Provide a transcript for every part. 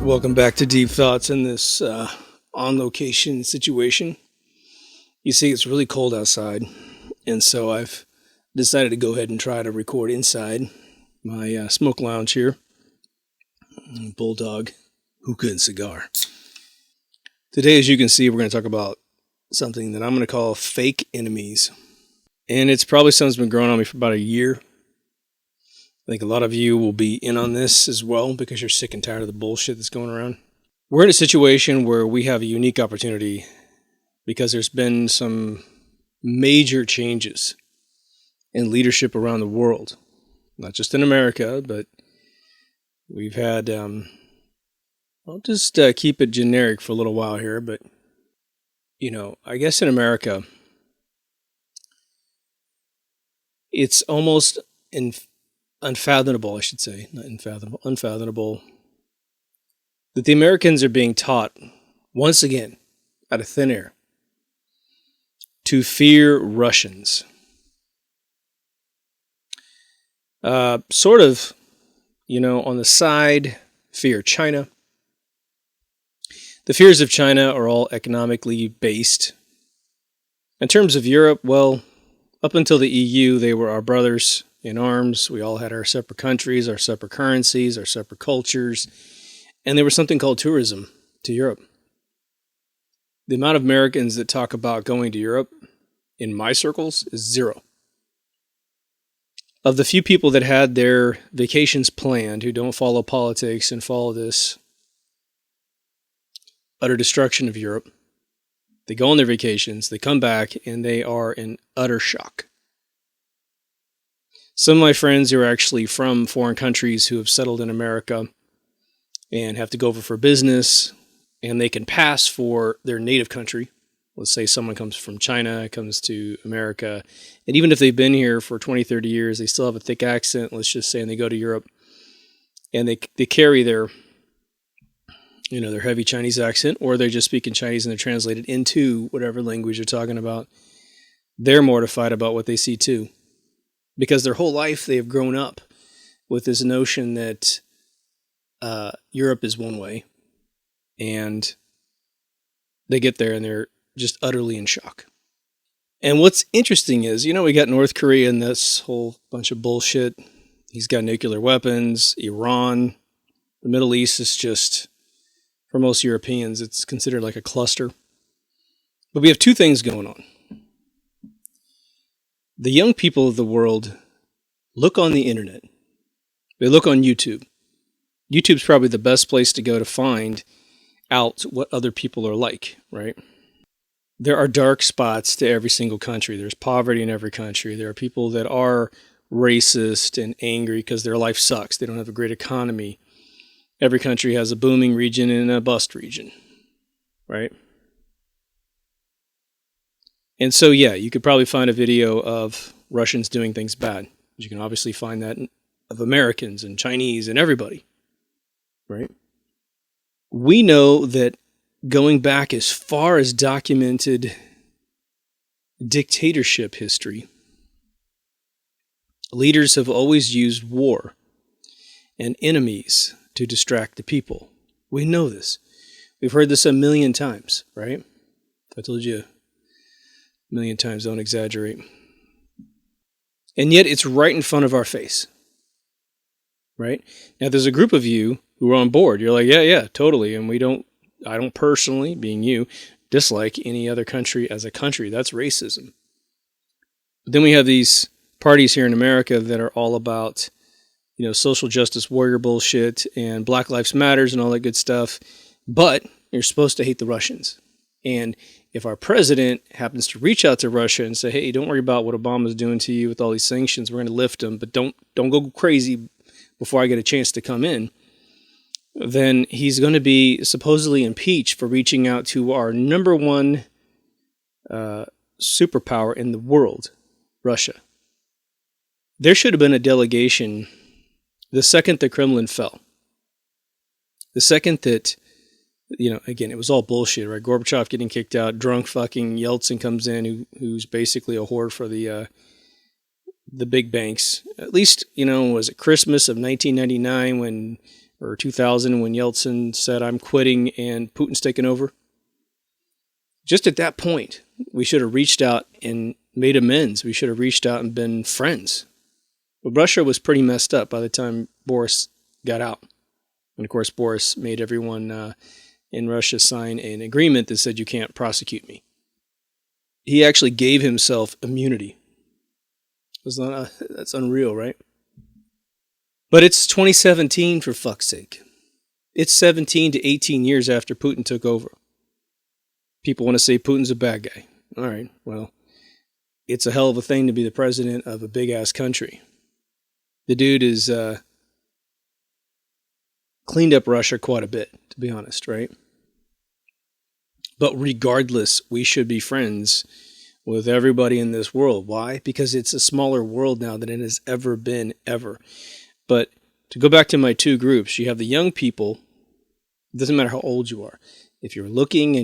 Welcome back to Deep Thoughts in this on-location situation. You see, it's really cold outside, and so I've decided to go ahead and try to record inside my smoke lounge here. Bulldog, hookah, and cigar. Today, as you can see, we're going to talk about something that I'm going to call fake enemies. And it's probably something that's been growing on me for about a year. I think a lot of you will be in on this as well because you're sick and tired of the bullshit that's going around. We're in a situation where we have a unique opportunity because there's been some major changes in leadership around the world. Not just in America, but we've had, I'll just keep it generic for a little while here, but, you know, I guess in America, it's almost unfathomable, I should say, not unfathomable, that the Americans are being taught, once again, out of thin air, to fear Russians. Sort of, you know, on the side, fear China. The fears of China are all economically based. In terms of Europe, well, up until the EU, they were our brothers in arms. We all had our separate countries, our separate currencies, our separate cultures, and there was something called tourism to Europe. The amount of Americans that talk about going to Europe in my circles is zero. Of the few people that had their vacations planned who don't follow politics and follow this utter destruction of Europe, they go on their vacations, they come back, and they are in utter shock. Some of my friends who are actually from foreign countries who have settled in America and have to go over for business, and they can pass for their native country. Let's say someone comes from China, comes to America, and even if they've been here for 20, 30 years, they still have a thick accent, let's just say, and they go to Europe, and they carry their, you know, their heavy Chinese accent, or they're just speaking Chinese and they're translated into whatever language you're talking about. They're mortified about what they see too. Because their whole life they have grown up with this notion that Europe is one way, and they get there and they're just utterly in shock. And what's interesting is, you know, we got North Korea and this whole bunch of bullshit. He's got nuclear weapons, Iran. The Middle East is just, for most Europeans, it's considered like a cluster. But we have two things going on. The young people of the world look on the internet. They look on YouTube. YouTube's probably the best place to go to find out what other people are like, right? There are dark spots to every single country. There's poverty in every country. There are people that are racist and angry because their life sucks. They don't have a great economy. Every country has a booming region and a bust region, right? And so, yeah, you could probably find a video of Russians doing things bad. You can obviously find that of Americans and Chinese and everybody, right? We know that going back as far as documented dictatorship history, leaders have always used war and enemies to distract the people. We know this. We've heard this a million times, right? I told you a million times, don't exaggerate. And yet it's right in front of our face, right? Now there's a group of you who are on board. You're like, yeah, totally. And I don't personally, being you, dislike any other country as a country. That's racism. But then we have these parties here in America that are all about, you know, social justice warrior bullshit and Black Lives Matters and all that good stuff. But you're supposed to hate the Russians. And if our president happens to reach out to Russia and say, hey, don't worry about what Obama's doing to you with all these sanctions, we're going to lift them, but don't go crazy before I get a chance to come in, then he's going to be supposedly impeached for reaching out to our number one superpower in the world, Russia. There should have been a delegation the second the Kremlin fell. The second that, again, it was all bullshit, right? Gorbachev getting kicked out, drunk fucking Yeltsin comes in, who's basically a whore for the big banks. At least, was it Christmas of 1999 or 2000 when Yeltsin said, I'm quitting and Putin's taking over? Just at that point, we should have reached out and made amends. We should have reached out and been friends. But Russia was pretty messed up by the time Boris got out. And of course, Boris made everyone in Russia sign an agreement that said you can't prosecute me. He actually gave himself immunity. That's unreal, right? But it's 2017, for fuck's sake. It's 17 to 18 years after Putin took over. People want to say Putin's a bad guy. All right, well, it's a hell of a thing to be the president of a big-ass country. The dude is cleaned up Russia quite a bit, to be honest, right? But regardless, we should be friends with everybody in this world. Why? Because it's a smaller world now than it has ever been, ever. But to go back to my two groups, you have the young people. It doesn't matter how old you are. If you're looking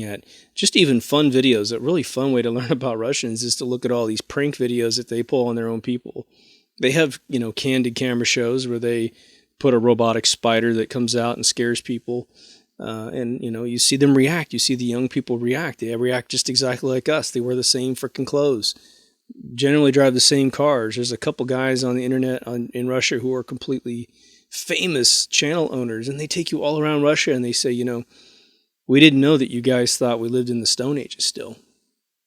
at just even fun videos, a really fun way to learn about Russians is to look at all these prank videos that they pull on their own people. They have, candid camera shows where they put a robotic spider that comes out and scares people. And you see them react. You see the young people react. They react just exactly like us. They wear the same freaking clothes. Generally drive the same cars. There's a couple guys on the internet in Russia who are completely famous channel owners, and they take you all around Russia and they say, we didn't know that you guys thought we lived in the Stone Ages still.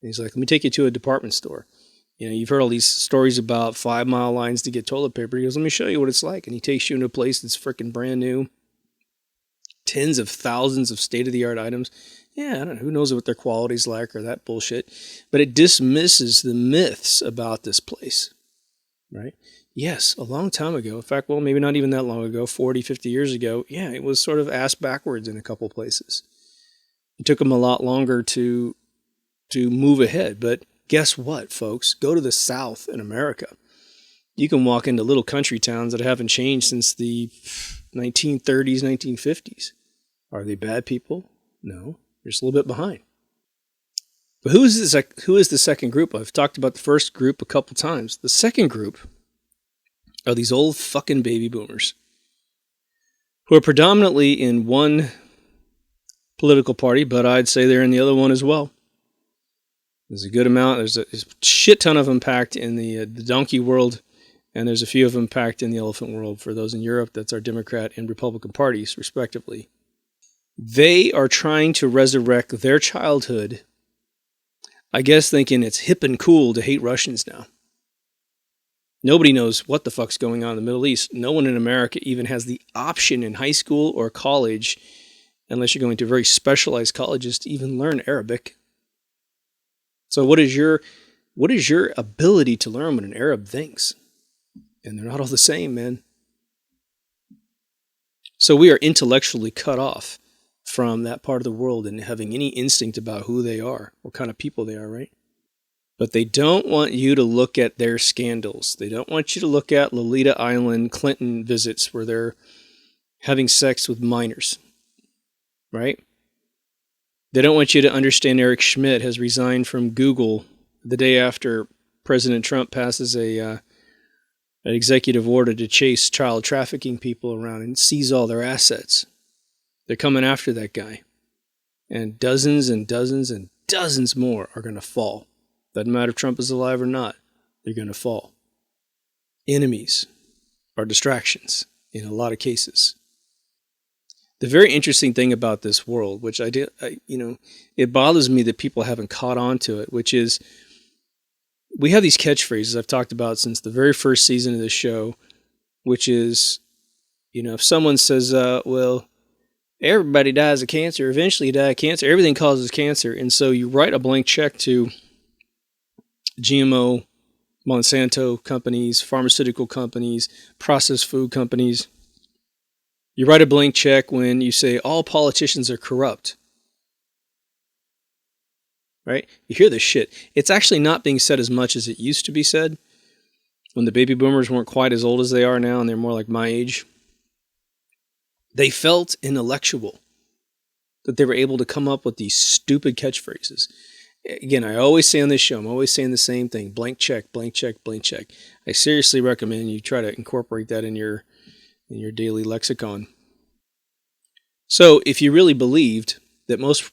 And he's like, let me take you to a department store. You've heard all these stories about 5-mile lines to get toilet paper. He goes, let me show you what it's like. And he takes you into a place that's freaking brand new. Tens of thousands of state-of-the-art items. Yeah, I don't know. Who knows what their quality's like or that bullshit. But it dismisses the myths about this place, right? Yes, a long time ago. In fact, well, maybe not even that long ago, 40, 50 years ago. Yeah, it was sort of ass backwards in a couple places. It took them a lot longer to move ahead. But guess what, folks? Go to the South in America. You can walk into little country towns that haven't changed since the 1930s, 1950s. Are they bad people? No. They're just a little bit behind. But who is the second group? I've talked about the first group a couple times. The second group are these old fucking baby boomers who are predominantly in one political party, but I'd say they're in the other one as well. There's a good amount. There's a shit ton of them packed in the donkey world, and there's a few of them packed in the elephant world. For those in Europe, that's our Democrat and Republican parties, respectively. They are trying to resurrect their childhood, I guess thinking it's hip and cool to hate Russians now. Nobody knows what the fuck's going on in the Middle East. No one in America even has the option in high school or college, unless you're going to very specialized colleges, to even learn Arabic. So what is your ability to learn what an Arab thinks? And they're not all the same, man. So we are intellectually cut off from that part of the world and having any instinct about who they are, what kind of people they are, right? But they don't want you to look at their scandals. They don't want you to look at Lolita Island Clinton visits where they're having sex with minors, right? They don't want you to understand Eric Schmidt has resigned from Google the day after President Trump passes an executive order to chase child trafficking people around and seize all their assets. They're coming after that guy. And dozens and dozens and dozens more are going to fall. Doesn't matter if Trump is alive or not. They're going to fall. Enemies are distractions in a lot of cases. The very interesting thing about this world, which it bothers me that people haven't caught on to it, which is we have these catchphrases I've talked about since the very first season of this show, which is, if someone says, well, Everybody dies of cancer. Eventually you die of cancer. Everything causes cancer. And so you write a blank check to GMO, Monsanto companies, pharmaceutical companies, processed food companies. You write a blank check when you say all politicians are corrupt. Right? You hear this shit. It's actually not being said as much as it used to be said when the baby boomers weren't quite as old as they are now and they're more like my age. They felt intellectual that they were able to come up with these stupid catchphrases. Again, I always say on this show, I'm always saying the same thing. Blank check, blank check, blank check. I seriously recommend you try to incorporate that in your daily lexicon. So if you really believed that most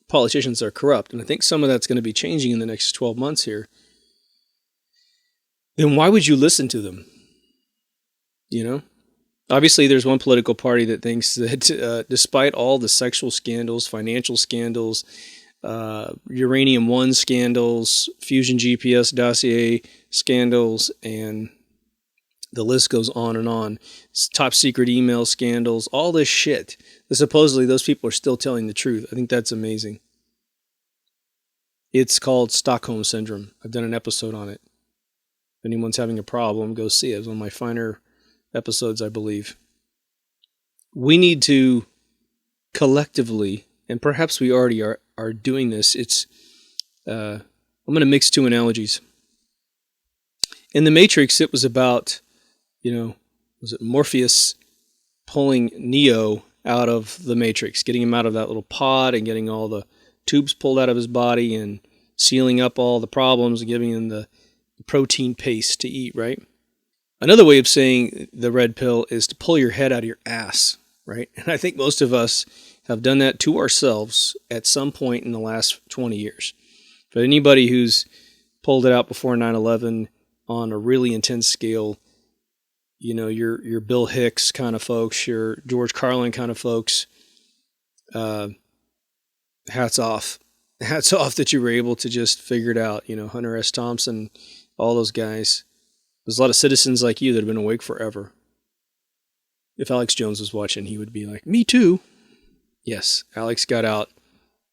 politicians are corrupt, and I think some of that's going to be changing in the next 12 months here, then why would you listen to them? You know? Obviously, there's one political party that thinks that despite all the sexual scandals, financial scandals, Uranium One scandals, Fusion GPS dossier scandals, and the list goes on and on. Top secret email scandals, all this shit. Supposedly, those people are still telling the truth. I think that's amazing. It's called Stockholm Syndrome. I've done an episode on it. If anyone's having a problem, go see it. It's one of my finer episodes, I believe. We need to collectively, and perhaps we already are doing this. I'm going to mix two analogies. In the Matrix, it was about, was it Morpheus pulling Neo out of the Matrix, getting him out of that little pod and getting all the tubes pulled out of his body and sealing up all the problems and giving him the protein paste to eat, right? Another way of saying the red pill is to pull your head out of your ass, right? And I think most of us have done that to ourselves at some point in the last 20 years. But anybody who's pulled it out before 9/11 on a really intense scale, your Bill Hicks kind of folks, your George Carlin kind of folks, hats off. Hats off that you were able to just figure it out. Hunter S. Thompson, all those guys. There's a lot of citizens like you that have been awake forever. If Alex Jones was watching, he would be like, me too. Yes, Alex got out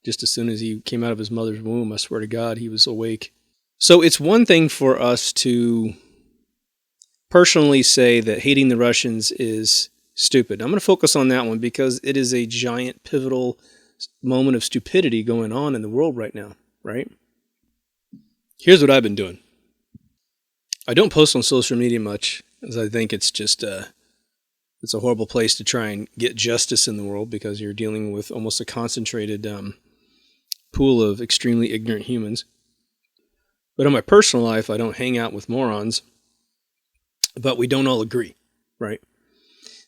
just as soon as he came out of his mother's womb. I swear to God, he was awake. So it's one thing for us to personally say that hating the Russians is stupid. I'm going to focus on that one because it is a giant pivotal moment of stupidity going on in the world right now, right? Here's what I've been doing. I don't post on social media much, as I think it's just it's a horrible place to try and get justice in the world because you're dealing with almost a concentrated pool of extremely ignorant humans. But in my personal life, I don't hang out with morons, but we don't all agree, right?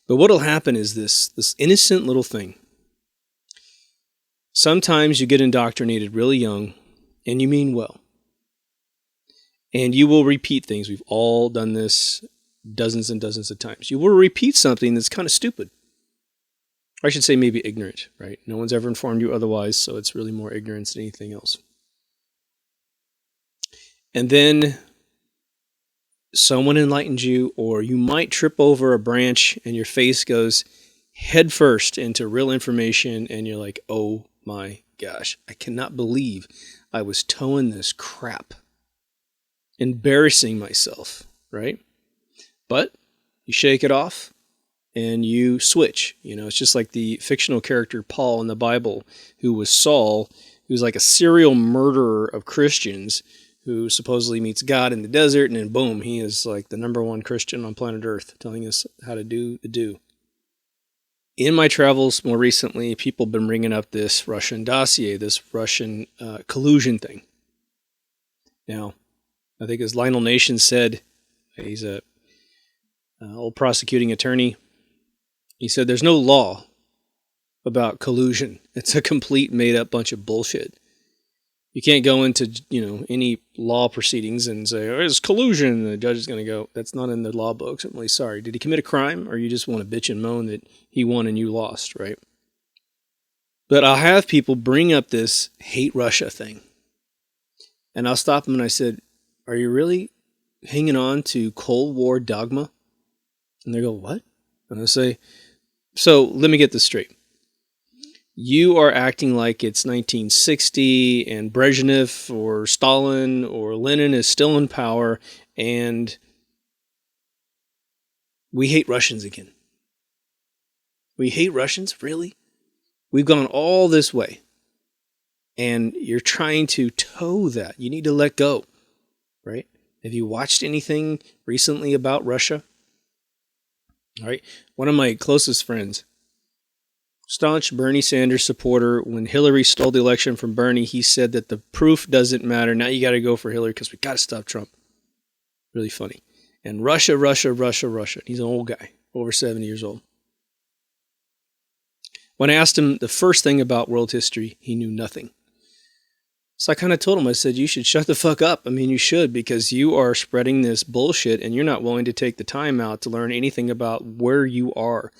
But what'll happen is this innocent little thing. Sometimes you get indoctrinated really young, and you mean well. And you will repeat things. We've all done this dozens and dozens of times. You will repeat something that's kind of stupid. I should say maybe ignorant, right? No one's ever informed you otherwise, so it's really more ignorance than anything else. And then someone enlightens you, or you might trip over a branch and your face goes headfirst into real information, and you're like, oh my gosh, I cannot believe I was towing this crap. Embarrassing myself, right? But you shake it off and you switch. It's just like the fictional character Paul in the Bible, who was Saul, who's like a serial murderer of Christians who supposedly meets God in the desert, and then boom, he is like the number one Christian on planet Earth, telling us how to do the do. In my travels more recently, people have been bringing up this Russian dossier, this Russian collusion thing. Now, I think as Lionel Nation said, he's a old prosecuting attorney. He said there's no law about collusion. It's a complete made-up bunch of bullshit. You can't go into any law proceedings and say, oh, it's collusion. And the judge is going to go, that's not in the law books. I'm really sorry. Did he commit a crime, or you just want to bitch and moan that he won and you lost, right? But I'll have people bring up this hate Russia thing. And I'll stop them and I said, are you really hanging on to Cold War dogma? And they go, what? And I say, so let me get this straight. You are acting like it's 1960 and Brezhnev or Stalin or Lenin is still in power, and we hate Russians again. We hate Russians? Really? We've gone all this way. And you're trying to toe that. You need to let go, right? Have you watched anything recently about Russia? All right. One of my closest friends, staunch Bernie Sanders supporter, when Hillary stole the election from Bernie, he said that the proof doesn't matter. Now you got to go for Hillary because we got to stop Trump. Really funny. And Russia. He's an old guy, over 70 years old. When I asked him the first thing about world history, he knew nothing. So I kind of told him, I said, you should shut the fuck up. I mean, you should, because you are spreading this bullshit and you're not willing to take the time out to learn anything about where you are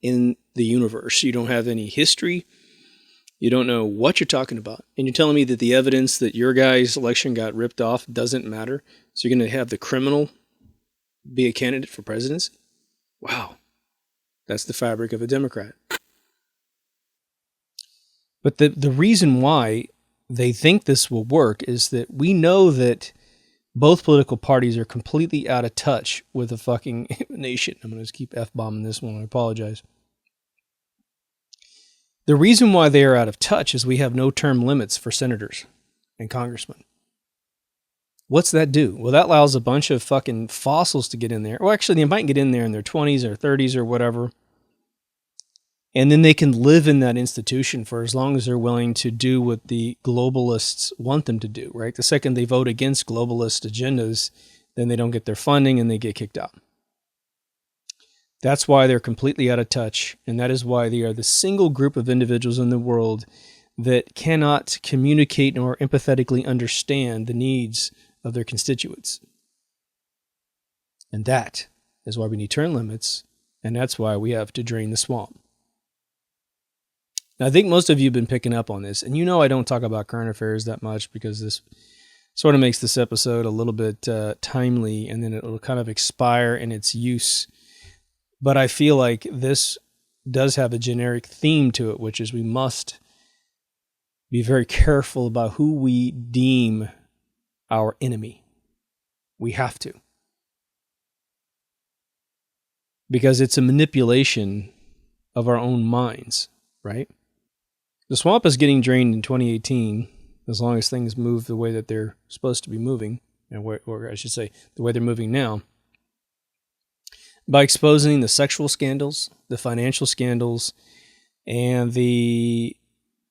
in the universe. You don't have any history. You don't know what you're talking about. And you're telling me that the evidence that your guy's election got ripped off doesn't matter. So you're going to have the criminal be a candidate for presidency? Wow. That's the fabric of a Democrat. But the reason why they think this will work is that we know that both political parties are completely out of touch with the fucking nation. I'm going to keep F-bombing this one. I apologize. The reason why they are out of touch is we have no term limits for senators and congressmen. What's that do? Well, that allows a bunch of fucking fossils to get in there. Well, actually, they might get in there in their 20s or 30s or whatever. And then they can live in that institution for as long as they're willing to do what the globalists want them to do, right? The second they vote against globalist agendas, then they don't get their funding and they get kicked out. That's why they're completely out of touch. And that is why they are the single group of individuals in the world that cannot communicate nor empathetically understand the needs of their constituents. And that is why we need term limits. And that's why we have to drain the swamp. Now, I think most of you have been picking up on this, and you know I don't talk about current affairs that much because this sort of makes this episode a little bit timely, and then it'll kind of expire in its use. But I feel like this does have a generic theme to it, which is we must be very careful about who we deem our enemy. We have to. Because it's a manipulation of our own minds, right? The swamp is getting drained in 2018, as long as things move the way that they're supposed to be moving, or I should say, the way they're moving now, by exposing the sexual scandals, the financial scandals, and the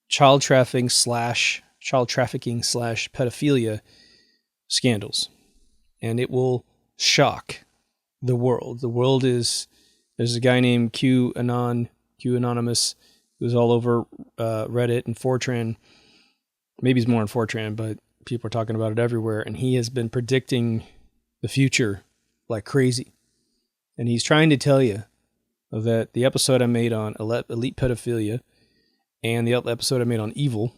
child trafficking slash pedophilia scandals. And it will shock the world. The world is, there's a guy named Q Anonymous, who's all over Reddit and 4chan. Maybe he's more on 4chan, but people are talking about it everywhere. And he has been predicting the future like crazy. And he's trying to tell you that the episode I made on elite pedophilia and the episode I made on evil,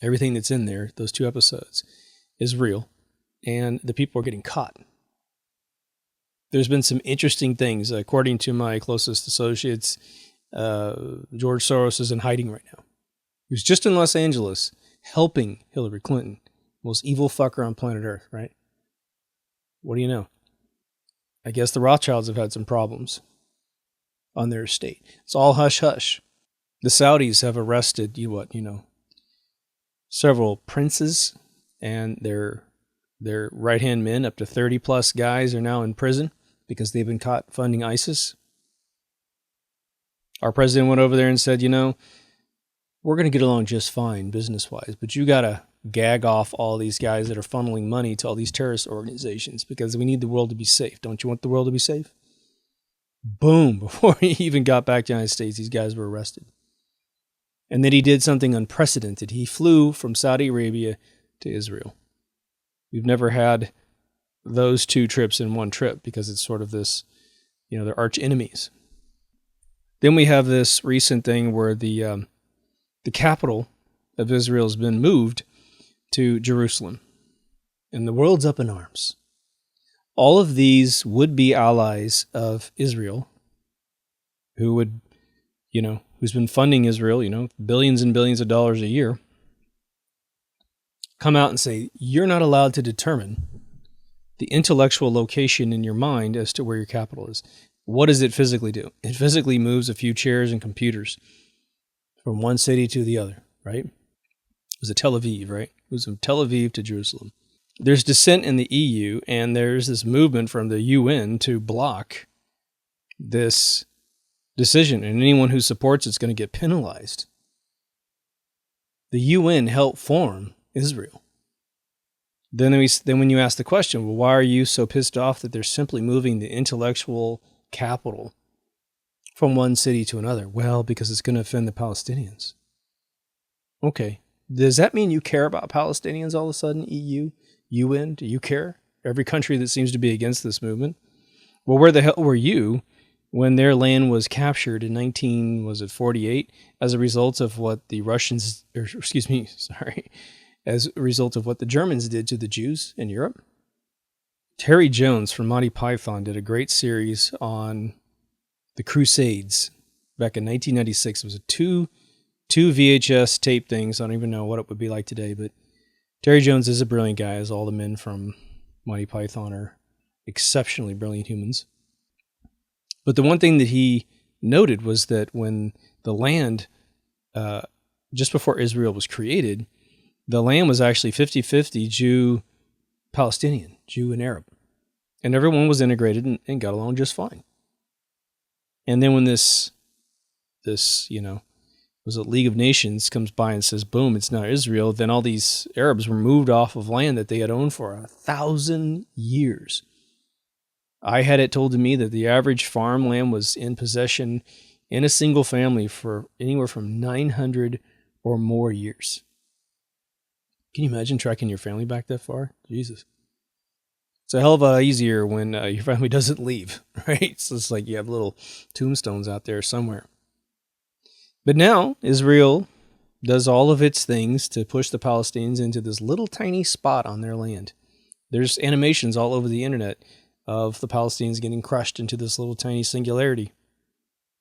everything that's in there, those two episodes, is real. And the people are getting caught. There's been some interesting things. According to my closest associates, George Soros is in hiding right now. He was just in Los Angeles helping Hillary Clinton. Most evil fucker on planet Earth, right? What do you know? I guess the Rothschilds have had some problems on their estate. It's all hush-hush. The Saudis have arrested, several princes and their right-hand men, up to 30-plus guys, are now in prison because they've been caught funding ISIS. Our president went over there and said, we're going to get along just fine business-wise, but you got to gag off all these guys that are funneling money to all these terrorist organizations because we need the world to be safe. Don't you want the world to be safe? Boom. Before he even got back to the United States, these guys were arrested. And then he did something unprecedented. He flew from Saudi Arabia to Israel. We've never had those two trips in one trip because it's sort of this, they're arch enemies. Then we have this recent thing where the capital of Israel has been moved to Jerusalem. And the world's up in arms. All of these would-be allies of Israel who would, who's been funding Israel, billions and billions of dollars a year, come out and say, you're not allowed to determine the intellectual location in your mind as to where your capital is. What does it physically do? It physically moves a few chairs and computers from one city to the other, right? It was Tel Aviv, right? It was from Tel Aviv to Jerusalem. There's dissent in the EU, and there's this movement from the UN to block this decision, and anyone who supports it's going to get penalized. The UN helped form Israel. Then when you ask the question, well, why are you so pissed off that they're simply moving the intellectual capital from one city to another? Well, because it's going to offend the Palestinians. Okay. Does that mean you care about Palestinians all of a sudden, EU, UN? Do you care? Every country that seems to be against this movement? Well, where the hell were you when their land was captured in 1948 as a result of what the as a result of what the Germans did to the Jews in Europe? Terry Jones from Monty Python did a great series on the Crusades back in 1996. It was two VHS tape things. I don't even know what it would be like today, but Terry Jones is a brilliant guy, as all the men from Monty Python are exceptionally brilliant humans. But the one thing that he noted was that when the land, just before Israel was created, the land was actually 50-50 Jew-Palestinian, Jew and Arab. And everyone was integrated and got along just fine. And then when this was a League of Nations comes by and says, boom, it's not Israel, then all these Arabs were moved off of land that they had owned for 1,000 years. I had it told to me that the average farmland was in possession in a single family for anywhere from 900 or more years. Can you imagine tracking your family back that far? Jesus. It's a hell of a lot easier when your family doesn't leave, right? So it's like you have little tombstones out there somewhere. But now Israel does all of its things to push the Palestinians into this little tiny spot on their land. There's animations all over the internet of the Palestinians getting crushed into this little tiny singularity.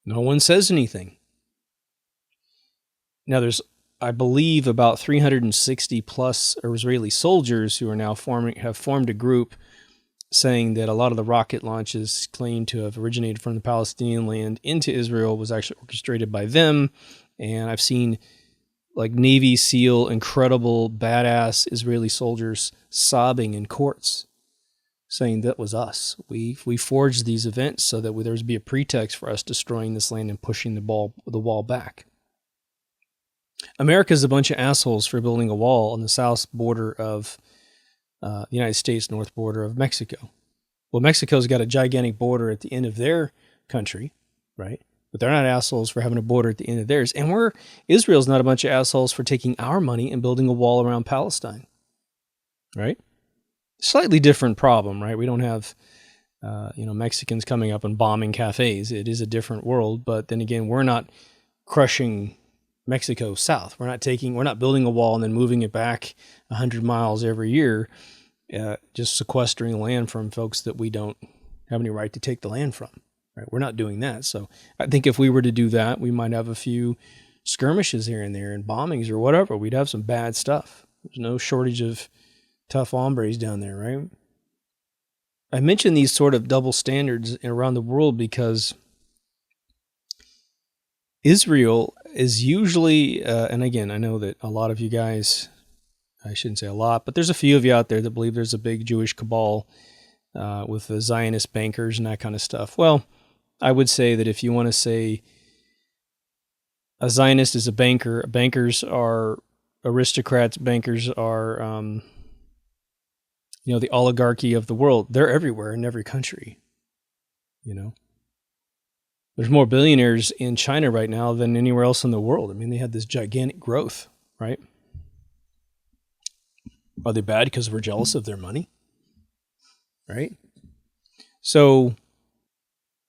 No one says anything. Now there's, I believe, about 360 plus Israeli soldiers who are now have formed a group saying that a lot of the rocket launches claimed to have originated from the Palestinian land into Israel was actually orchestrated by them. And I've seen like Navy SEAL, incredible, badass Israeli soldiers sobbing in courts, saying that was us. We forged these events so that there would be a pretext for us destroying this land and pushing the wall back. America's a bunch of assholes for building a wall on the south border of the United States, north border of Mexico. Well, Mexico's got a gigantic border at the end of their country, right? But they're not assholes for having a border at the end of theirs. And Israel's not a bunch of assholes for taking our money and building a wall around Palestine, right? Slightly different problem, right? We don't have, Mexicans coming up and bombing cafes. It is a different world. But then again, we're not crushing Mexico south. We're not building a wall and then moving it back 100 miles every year, just sequestering land from folks that we don't have any right to take the land from. Right? We're not doing that. So I think if we were to do that, we might have a few skirmishes here and there and bombings or whatever. We'd have some bad stuff. There's no shortage of tough hombres down there, right? I mention these sort of double standards around the world because Israel is usually, and again, I know that a lot of you guys, I shouldn't say a lot, but there's a few of you out there that believe there's a big Jewish cabal with the Zionist bankers and that kind of stuff. Well, I would say that if you want to say a Zionist is a banker, bankers are aristocrats, bankers are, the oligarchy of the world. They're everywhere in every country, There's more billionaires in China right now than anywhere else in the world. I mean, they had this gigantic growth, right? Are they bad because we're jealous of their money? Right? So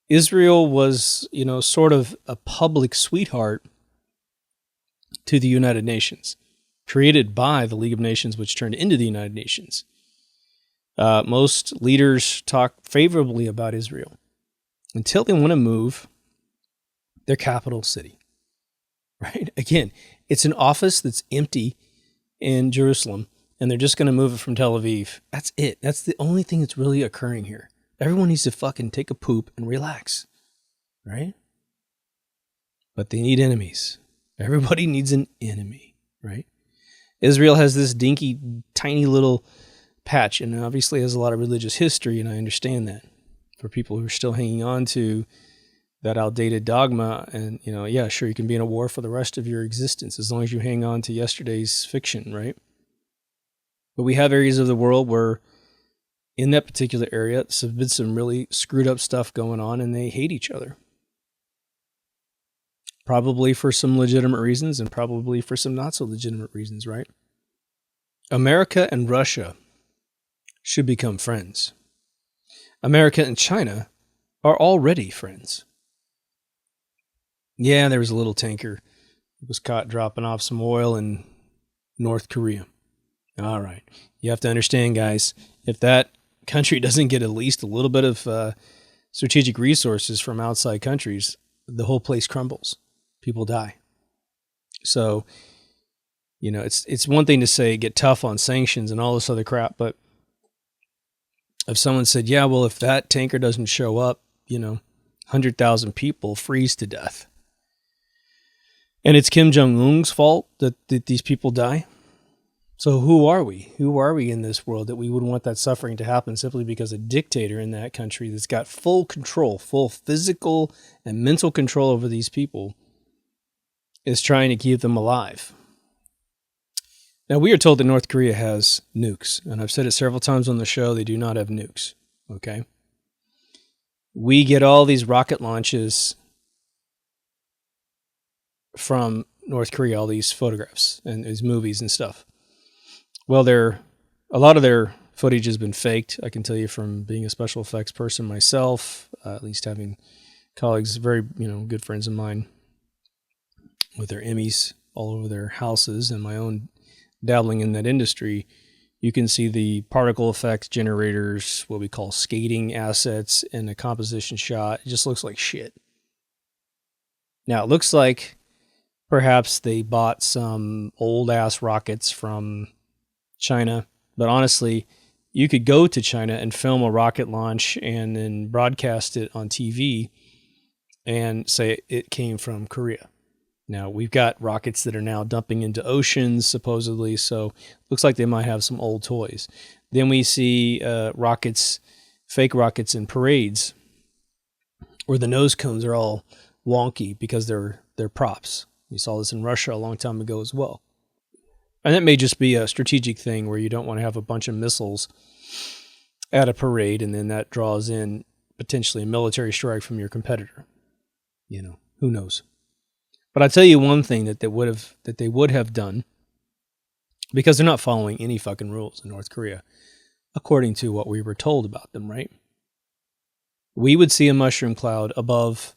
Israel was, sort of a public sweetheart to the United Nations, created by the League of Nations, which turned into the United Nations. Most leaders talk favorably about Israel until they want to move their capital city. right? Again, it's an office that's empty in Jerusalem, and they're just going to move it from Tel Aviv. That's it. That's the only thing that's really occurring here. Everyone needs to fucking take a poop and relax, right? But they need enemies. Everybody needs an enemy, right? Israel has this dinky, tiny little patch, and obviously has a lot of religious history, and I understand that. For people who are still hanging on to that outdated dogma, and, yeah, sure, you can be in a war for the rest of your existence as long as you hang on to yesterday's fiction, right? But we have areas of the world where in that particular area, there's been some really screwed up stuff going on, and they hate each other. Probably for some legitimate reasons, and probably for some not so legitimate reasons, right? America and Russia should become friends. America and China are already friends. Yeah, there was a little tanker that was caught dropping off some oil in North Korea. All right. You have to understand, guys, if that country doesn't get at least a little bit of strategic resources from outside countries, the whole place crumbles. People die. So, it's one thing to say get tough on sanctions and all this other crap, but if someone said, yeah, well, if that tanker doesn't show up, 100,000 people freeze to death. And it's Kim Jong-un's fault that these people die. So who are we? Who are we in this world that we would want that suffering to happen simply because a dictator in that country that's got full control, full physical and mental control over these people is trying to keep them alive? Now, we are told that North Korea has nukes, and I've said it several times on the show, they do not have nukes, okay? We get all these rocket launches from North Korea, all these photographs and these movies and stuff. Well, a lot of their footage has been faked. I can tell you from being a special effects person myself, at least having colleagues, very good friends of mine with their Emmys all over their houses, and my own dabbling in that industry. You can see the particle effect generators, what we call skating assets, in a composition shot. It just looks like shit. Now, it looks like perhaps they bought some old-ass rockets from China, but honestly, you could go to China and film a rocket launch and then broadcast it on TV and say it came from Korea. Now, we've got rockets that are now dumping into oceans, supposedly, so looks like they might have some old toys. Then we see rockets, fake rockets in parades, where the nose cones are all wonky because they're props. We saw this in Russia a long time ago as well. And that may just be a strategic thing where you don't want to have a bunch of missiles at a parade, and then that draws in potentially a military strike from your competitor. Who knows? But I'll tell you one thing that they would have done, because they're not following any fucking rules in North Korea, according to what we were told about them, right? We would see a mushroom cloud above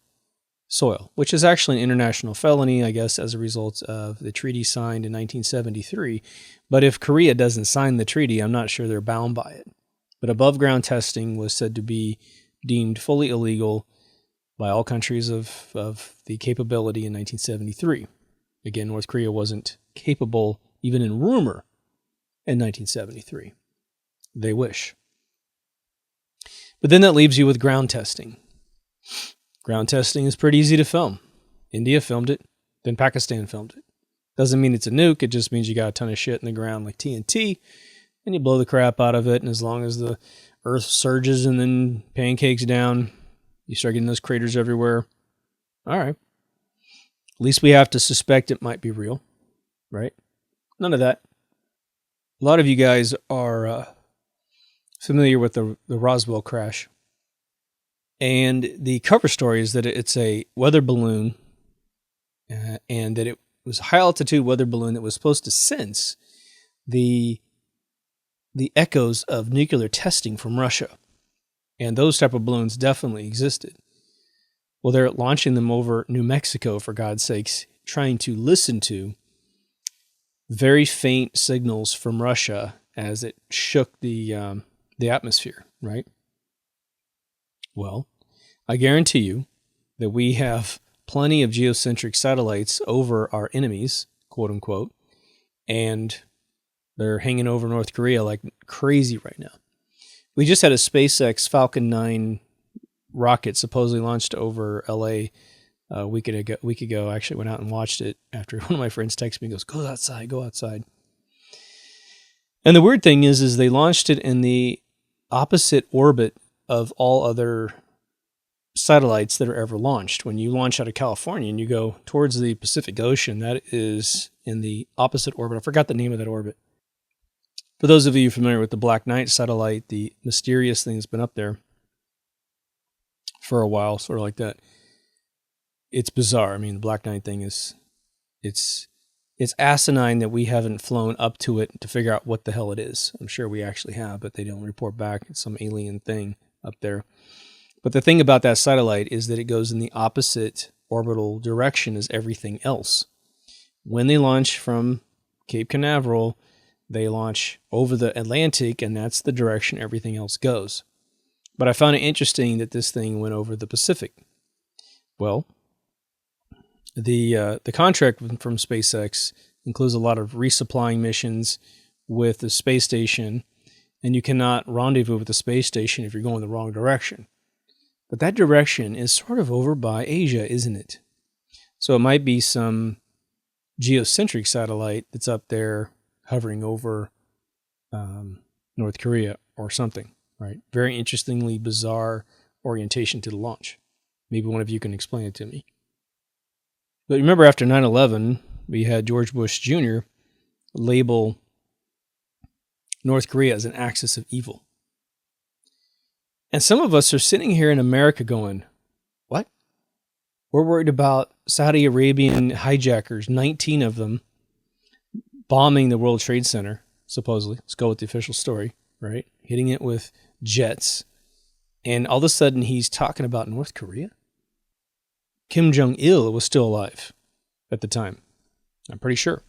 soil, which is actually an international felony, I guess, as a result of the treaty signed in 1973. But if Korea doesn't sign the treaty, I'm not sure they're bound by it. But above ground testing was said to be deemed fully illegal by all countries of the capability in 1973. Again, North Korea wasn't capable, even in rumor, in 1973. They wish. But then that leaves you with ground testing. Ground testing is pretty easy to film. India filmed it, then Pakistan filmed it. Doesn't mean it's a nuke, it just means you got a ton of shit in the ground like TNT, and you blow the crap out of it, and as long as the earth surges and then pancakes down, you start getting those craters everywhere. All right. At least we have to suspect it might be real, right? None of that. A lot of you guys are familiar with the Roswell crash. And the cover story is that it's a weather balloon and that it was a high altitude weather balloon that was supposed to sense the echoes of nuclear testing from Russia. And those type of balloons definitely existed. Well, they're launching them over New Mexico, for God's sakes, trying to listen to very faint signals from Russia as it shook the atmosphere, right? Well, I guarantee you that we have plenty of geocentric satellites over our enemies, quote unquote, and they're hanging over North Korea like crazy right now. We just had a SpaceX Falcon 9 rocket supposedly launched over LA a week ago. I actually went out and watched it after one of my friends texted me and goes, go outside. And the weird thing is they launched it in the opposite orbit of all other satellites that are ever launched. When you launch out of California and you go towards the Pacific Ocean, that is in the opposite orbit. I forgot the name of that orbit. For those of you familiar with the Black Knight satellite, the mysterious thing that's been up there for a while, sort of like that. It's bizarre. I mean, the Black Knight thing it's asinine that we haven't flown up to it to figure out what the hell it is. I'm sure we actually have, but they don't report back. It's some alien thing up there. But the thing about that satellite is that it goes in the opposite orbital direction as everything else. When they launch from Cape Canaveral, they launch over the Atlantic, and that's the direction everything else goes. But I found it interesting that this thing went over the Pacific. Well, the contract from SpaceX includes a lot of resupplying missions with the space station, and you cannot rendezvous with the space station if you're going the wrong direction. But that direction is sort of over by Asia, isn't it? So it might be some geocentric satellite that's up there hovering over North Korea or something, right? Very interestingly bizarre orientation to the launch. Maybe one of you can explain it to me. But remember, after 9/11, we had George Bush Jr. label North Korea as an axis of evil. And some of us are sitting here in America going, what? We're worried about Saudi Arabian hijackers, 19 of them, bombing the World Trade Center, supposedly. Let's go with the official story, right? Hitting it with jets. And all of a sudden, he's talking about North Korea? Kim Jong-il was still alive at the time. I'm pretty sure.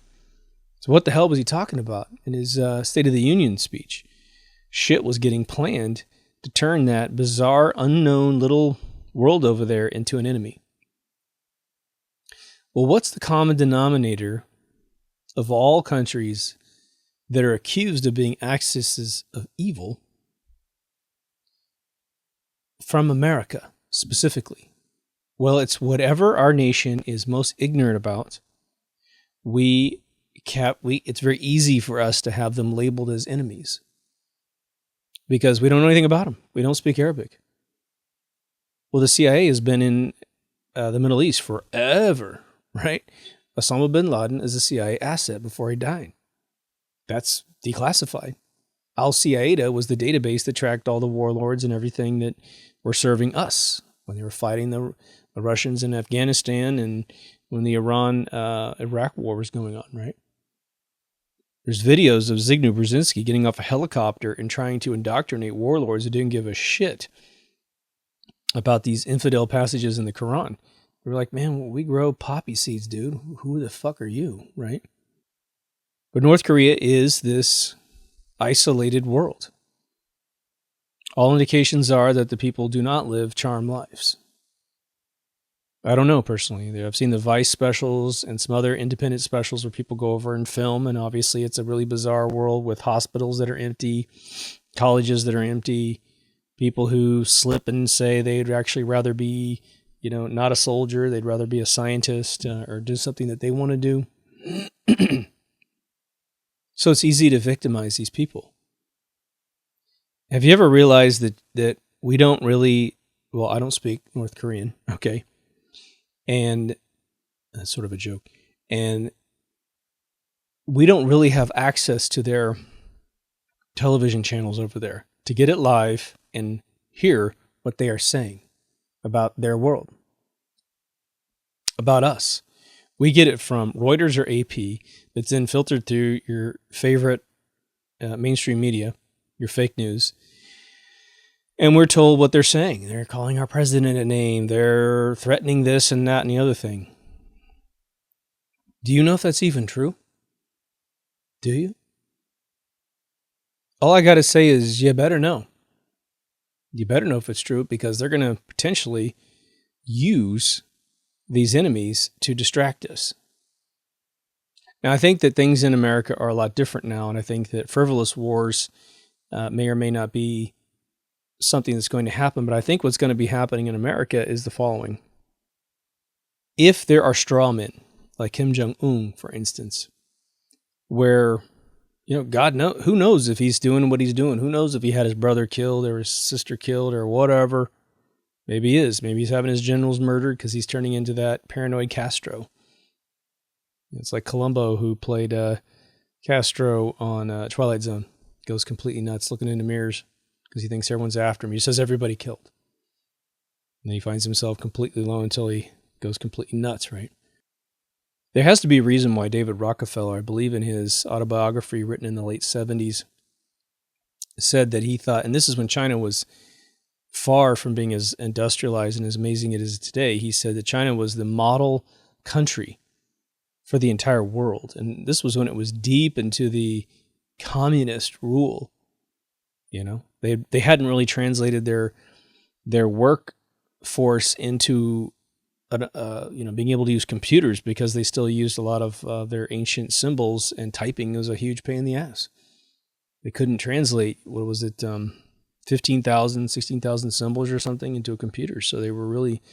So what the hell was he talking about in his State of the Union speech? Shit was getting planned to turn that bizarre, unknown little world over there into an enemy. Well, what's the common denominator of all countries that are accused of being axes of evil from America specifically? Well, it's whatever our nation is most ignorant about. It's very easy for us to have them labeled as enemies because we don't know anything about them. We don't speak Arabic. Well, the CIA has been in the Middle East forever, right? Osama bin Laden is a CIA asset before he died. That's declassified. Al-Qaeda was the database that tracked all the warlords and everything that were serving us when they were fighting the Russians in Afghanistan and when the Iran-Iraq war was going on, right? There's videos of Zbigniew Brzezinski getting off a helicopter and trying to indoctrinate warlords who didn't give a shit about these infidel passages in the Quran. We're like, man, we grow poppy seeds, dude. Who the fuck are you, right? But North Korea is this isolated world. All indications are that the people do not live charmed lives. I don't know personally. I've seen the Vice specials and some other independent specials where people go over and film, and obviously it's a really bizarre world with hospitals that are empty, colleges that are empty, people who slip and say they'd actually rather be, not a soldier, they'd rather be a scientist or do something that they want to do. So it's easy to victimize these people. Have you ever realized that we don't really, well, I don't speak North Korean, okay? And that's sort of a joke. And we don't really have access to their television channels over there to get it live and hear what they are saying about their world, about us. We get it from Reuters or AP that's then filtered through your favorite mainstream media, your fake news. And we're told what they're saying. They're calling our president a name. They're threatening this and that and the other thing. Do you know if that's even true? Do you? All I got to say is you better know. You better know if it's true because they're going to potentially use these enemies to distract us. Now, I think that things in America are a lot different now, and I think that frivolous wars may or may not be something that's going to happen, but I think what's going to be happening in America is the following. If there are straw men, like Kim Jong-un, for instance, where, God knows, who knows if he's doing what he's doing? Who knows if he had his brother killed or his sister killed or whatever? Maybe he is. Maybe he's having his generals murdered because he's turning into that paranoid Castro. It's like Columbo, who played Castro on Twilight Zone. Goes completely nuts, looking into mirrors because he thinks everyone's after him. He says everybody killed. And then he finds himself completely alone until he goes completely nuts, right? There has to be a reason why David Rockefeller, I believe in his autobiography written in the late 70s, said that he thought, and this is when China was far from being as industrialized and as amazing as it is today, he said that China was the model country for the entire world. And this was when it was deep into the communist rule. They hadn't really translated their workforce into being able to use computers because they still used a lot of their ancient symbols, and typing was a huge pain in the ass. They couldn't translate, 15,000, 16,000 symbols or something into a computer. So they were really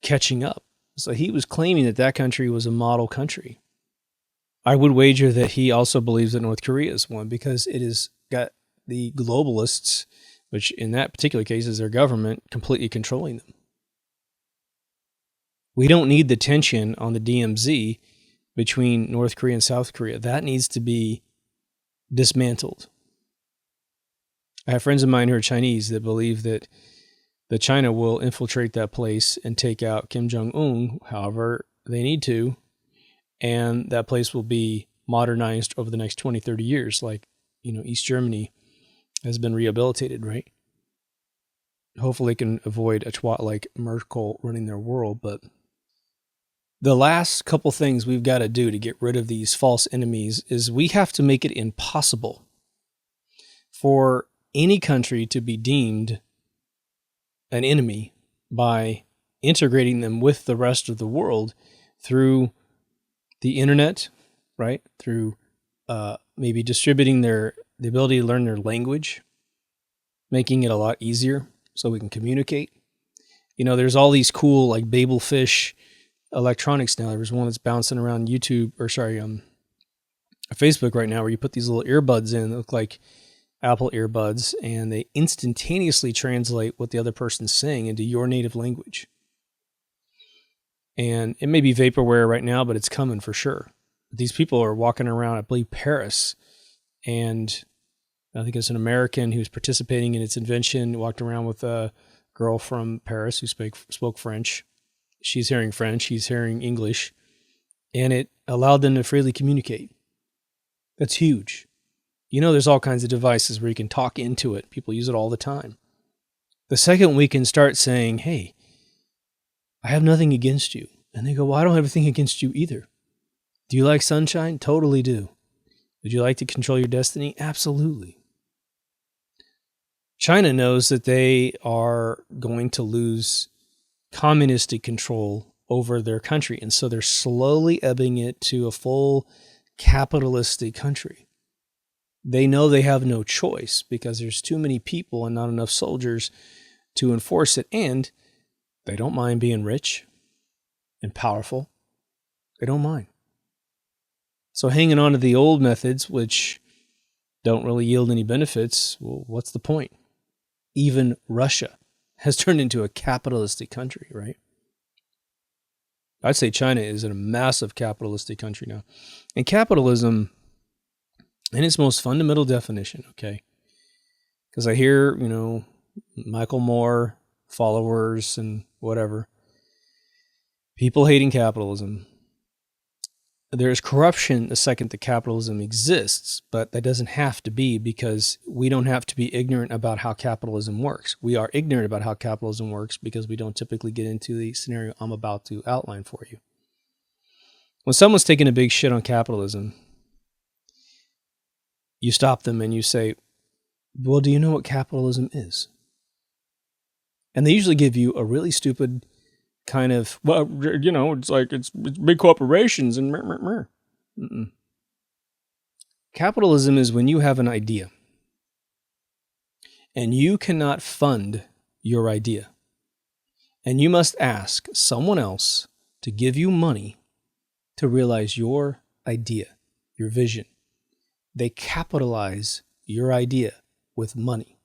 catching up. So he was claiming that country was a model country. I would wager that he also believes that North Korea is one because it has got the globalists, which in that particular case is their government, completely controlling them. We don't need the tension on the DMZ between North Korea and South Korea. That needs to be dismantled. I have friends of mine who are Chinese that believe that China will infiltrate that place and take out Kim Jong-un, however they need to, and that place will be modernized over the next 20, 30 years, like, East Germany has been rehabilitated, right? Hopefully they can avoid a twat like Merkel running their world, but the last couple things we've got to do to get rid of these false enemies is we have to make it impossible for any country to be deemed an enemy by integrating them with the rest of the world through the internet, right? Through maybe distributing the ability to learn their language, making it a lot easier so we can communicate. There's all these cool like Babelfish electronics now. There's one that's bouncing around Facebook right now where you put these little earbuds in that look like Apple earbuds, and they instantaneously translate what the other person's saying into your native language. And it may be vaporware right now, but it's coming for sure. These people are walking around, I believe, Paris, and I think it's an American who's participating in its invention, walked around with a girl from Paris who spoke French. She's hearing French, he's hearing English, and it allowed them to freely communicate. That's huge. There's all kinds of devices where you can talk into it. People use it all the time. The second we can start saying, hey, I have nothing against you. And they go, well, I don't have anything against you either. Do you like sunshine? Totally do. Would you like to control your destiny? Absolutely. China knows that they are going to lose communistic control over their country. And so they're slowly ebbing it to a full capitalistic country. They know they have no choice because there's too many people and not enough soldiers to enforce it. And they don't mind being rich and powerful. They don't mind. So hanging on to the old methods, which don't really yield any benefits, well, what's the point? Even Russia has turned into a capitalistic country, right? I'd say China is a massive capitalistic country now. And capitalism, in its most fundamental definition, okay? Because I hear, Michael Moore followers and whatever, people hating capitalism. There's corruption the second that capitalism exists, but that doesn't have to be, because we don't have to be ignorant about how capitalism works. We are ignorant about how capitalism works because we don't typically get into the scenario I'm about to outline for you. When someone's taking a big shit on capitalism, you stop them and you say, well, do you know what capitalism is? And they usually give you a really stupid kind of, well, it's like it's big corporations and Mm-mm. Capitalism is when you have an idea and you cannot fund your idea, and you must ask someone else to give you money to realize your idea, your vision. They capitalize your idea with money.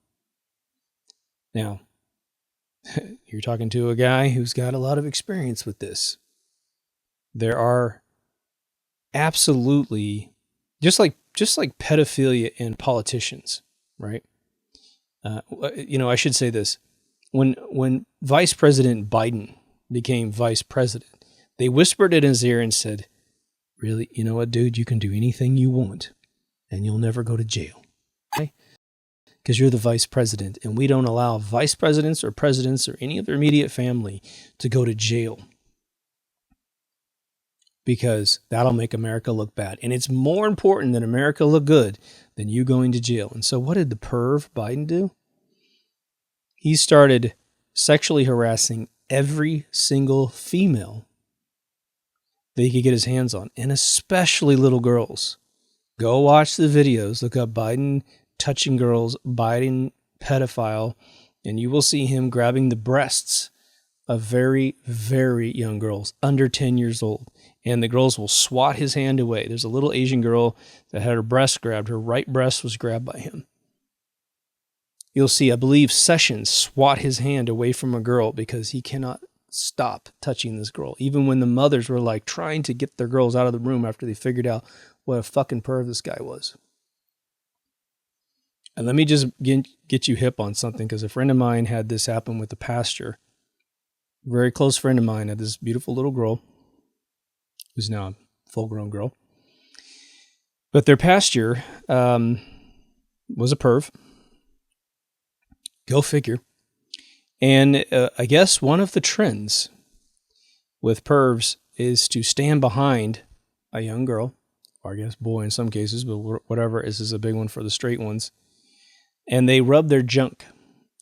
Now, you're talking to a guy who's got a lot of experience with this. There are absolutely, just like pedophilia in politicians, right? I should say this. When Vice President Biden became vice president, they whispered in his ear and said, "Really, you know what, dude? You can do anything you want, and you'll never go to jail. Okay? Because you're the vice president, and we don't allow vice presidents or presidents or any of their immediate family to go to jail. Because that'll make America look bad. And it's more important that America look good than you going to jail." And so what did the perv Biden do? He started sexually harassing every single female that he could get his hands on, and especially little girls. Go watch the videos. Look up Biden touching girls, Biden pedophile, and you will see him grabbing the breasts of very, very young girls, under 10 years old. And the girls will swat his hand away. There's a little Asian girl that had her breast grabbed. Her right breast was grabbed by him. You'll see, I believe, Sessions swat his hand away from a girl because he cannot stop touching this girl. Even when the mothers were like trying to get their girls out of the room after they figured out what a fucking perv this guy was. And let me just get you hip on something, because a friend of mine had this happen with a pastor. A very close friend of mine had this beautiful little girl, who's now a full-grown girl. But their pastor was a perv. Go figure. And I guess one of the trends with pervs is to stand behind a young girl, or I guess boy in some cases, but whatever. This is a big one for the straight ones. And they rub their junk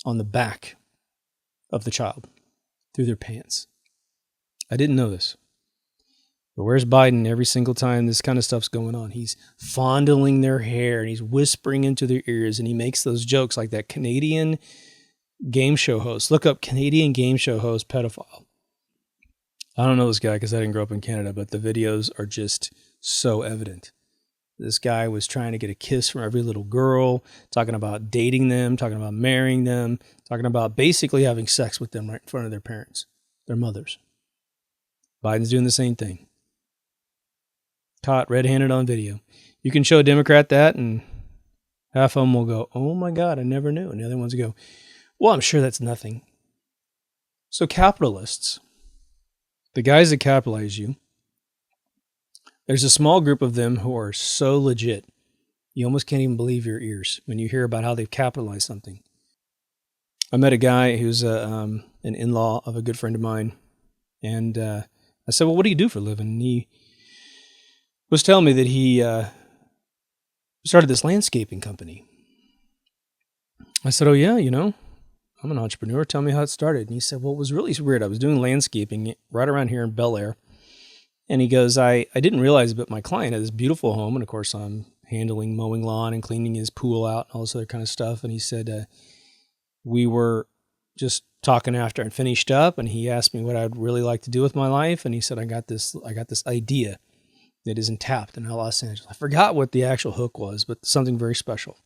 on the back of the child through their pants. I didn't know this. But where's Biden every single time this kind of stuff's going on? He's fondling their hair and he's whispering into their ears, and he makes those jokes like that Canadian game show host. Look up Canadian game show host pedophile. I don't know this guy because I didn't grow up in Canada, but the videos are just so evident. This guy was trying to get a kiss from every little girl, talking about dating them, talking about marrying them, talking about basically having sex with them right in front of their parents, their mothers. Biden's doing the same thing. Caught red-handed on video. You can show a Democrat that, and half of them will go, "Oh my God, I never knew." And the other ones go, "Well, I'm sure that's nothing." So capitalists, the guys that capitalize you, there's a small group of them who are so legit, you almost can't even believe your ears when you hear about how they've capitalized something. I met a guy who's an in-law of a good friend of mine, and I said, "Well, what do you do for a living?" And he was telling me that he started this landscaping company. I said, "Oh yeah, I'm an entrepreneur. Tell me how it started." And he said, "Well, it was really weird. I was doing landscaping right around here in Bel Air." And he goes, I didn't realize, but my client had this beautiful home. And of course, I'm handling mowing lawn and cleaning his pool out and all this other kind of stuff. And he said, we were just talking after I finished up. And he asked me what I'd really like to do with my life. And he said, I got this idea that isn't tapped in Los Angeles. I forgot what the actual hook was, but something very special.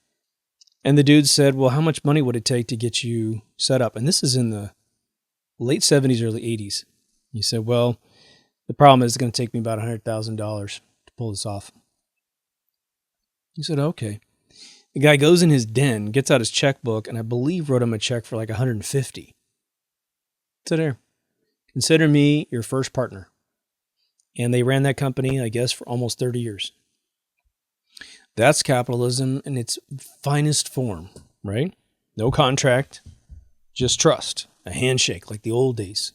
And the dude said, "Well, how much money would it take to get you set up?" And this is in the late 70s, early 80s. He said, "Well, the problem is it's going to take me about $100,000 to pull this off." He said, "Okay." The guy goes in his den, gets out his checkbook, and I believe wrote him a check for like $150. So there. Consider me your first partner. And they ran that company, I guess, for almost 30 years. That's capitalism in its finest form, right? No contract, just trust, a handshake like the old days.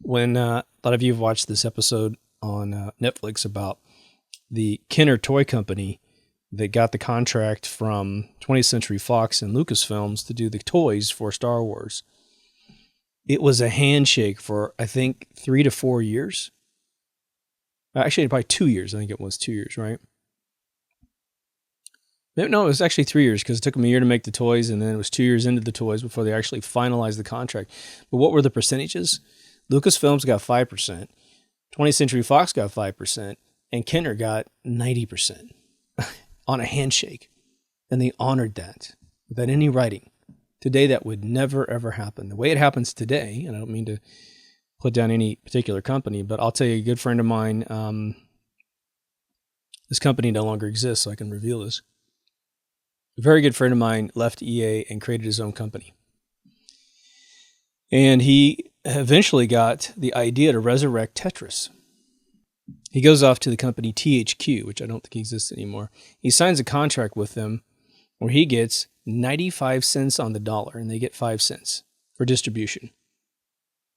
When a lot of you have watched this episode on Netflix about the Kenner Toy Company that got the contract from 20th Century Fox and Lucasfilms to do the toys for Star Wars. It was a handshake for, I think, 3 to 4 years. Actually, probably 2 years. I think it was 2 years, right? No, it was actually 3 years because it took them a year to make the toys, and then it was 2 years into the toys before they actually finalized the contract. But what were the percentages? Lucasfilms got 5%, 20th Century Fox got 5%, and Kenner got 90% on a handshake. And they honored that without any writing. Today, that would never, ever happen. The way it happens today, and I don't mean to put down any particular company, but I'll tell you, a good friend of mine, this company no longer exists, so I can reveal this. A very good friend of mine left EA and created his own company. And he eventually got the idea to resurrect Tetris. He goes off to the company THQ, which I don't think exists anymore. He signs a contract with them where he gets 95 cents on the dollar, and they get 5 cents for distribution.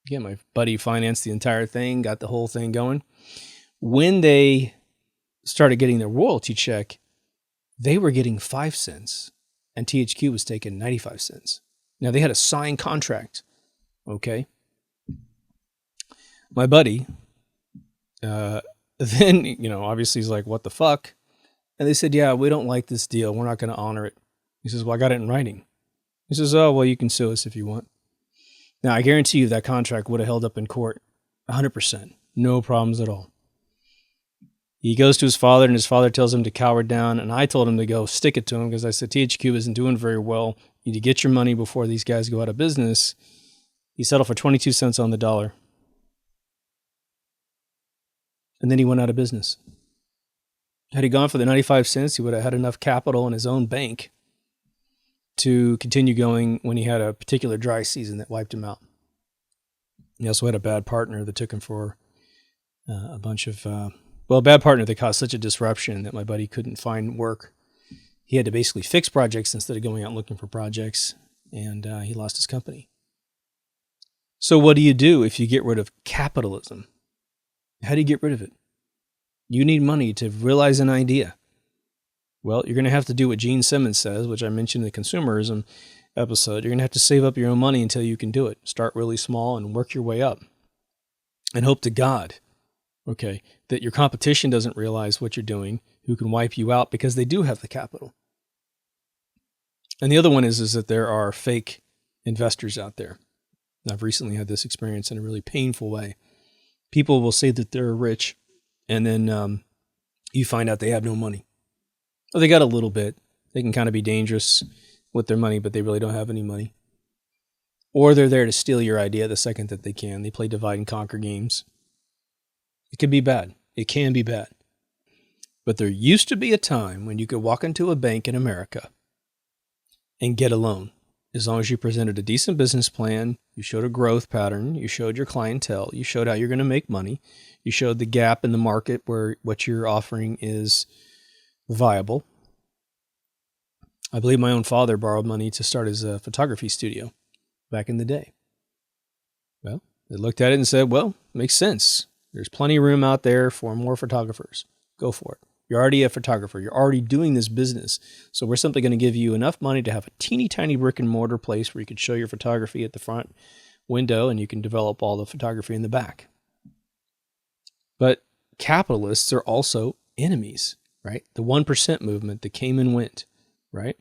Again, my buddy financed the entire thing, got the whole thing going. When they started getting their royalty check, they were getting 5 cents, and THQ was taking 95 cents. Now, they had a signed contract, okay? My buddy, then, obviously he's like, what the fuck? And they said, yeah, we don't like this deal. We're not going to honor it. He says, well, I got it in writing. He says, oh, well, you can sue us if you want. Now, I guarantee you that contract would have held up in court 100%. No problems at all. He goes to his father, and his father tells him to cower down, and I told him to go stick it to him because I said, THQ isn't doing very well. You need to get your money before these guys go out of business. He settled for 22 cents on the dollar. And then he went out of business. Had he gone for the 95 cents, he would have had enough capital in his own bank to continue going when he had a particular dry season that wiped him out. He also had a bad partner that took him for a bunch of, a bad partner that caused such a disruption that my buddy couldn't find work. He had to basically fix projects instead of going out looking for projects, and he lost his company. So what do you do if you get rid of capitalism? How do you get rid of it? You need money to realize an idea. Well, you're going to have to do what Gene Simmons says, which I mentioned in the consumerism episode. You're going to have to save up your own money until you can do it. Start really small and work your way up. And hope to God, that your competition doesn't realize what you're doing, who can wipe you out because they do have the capital. And the other one is that there are fake investors out there. I've recently had this experience in a really painful way. People will say that they're rich, and then you find out they have no money. Well, they got a little bit. They can kind of be dangerous with their money, but they really don't have any money. Or they're there to steal your idea the second that they can. They play divide and conquer games. It can be bad. It can be bad. But there used to be a time when you could walk into a bank in America and get a loan. As long as you presented a decent business plan, you showed a growth pattern, you showed your clientele, you showed how you're going to make money, you showed the gap in the market where what you're offering is viable. I believe my own father borrowed money to start his photography studio back in the day. Well, they looked at it and said, well, makes sense. There's plenty of room out there for more photographers. Go for it. You're already a photographer. You're already doing this business. So we're simply going to give you enough money to have a teeny tiny brick and mortar place where you can show your photography at the front window and you can develop all the photography in the back. But capitalists are also enemies, right? The 1% movement that came and went, right?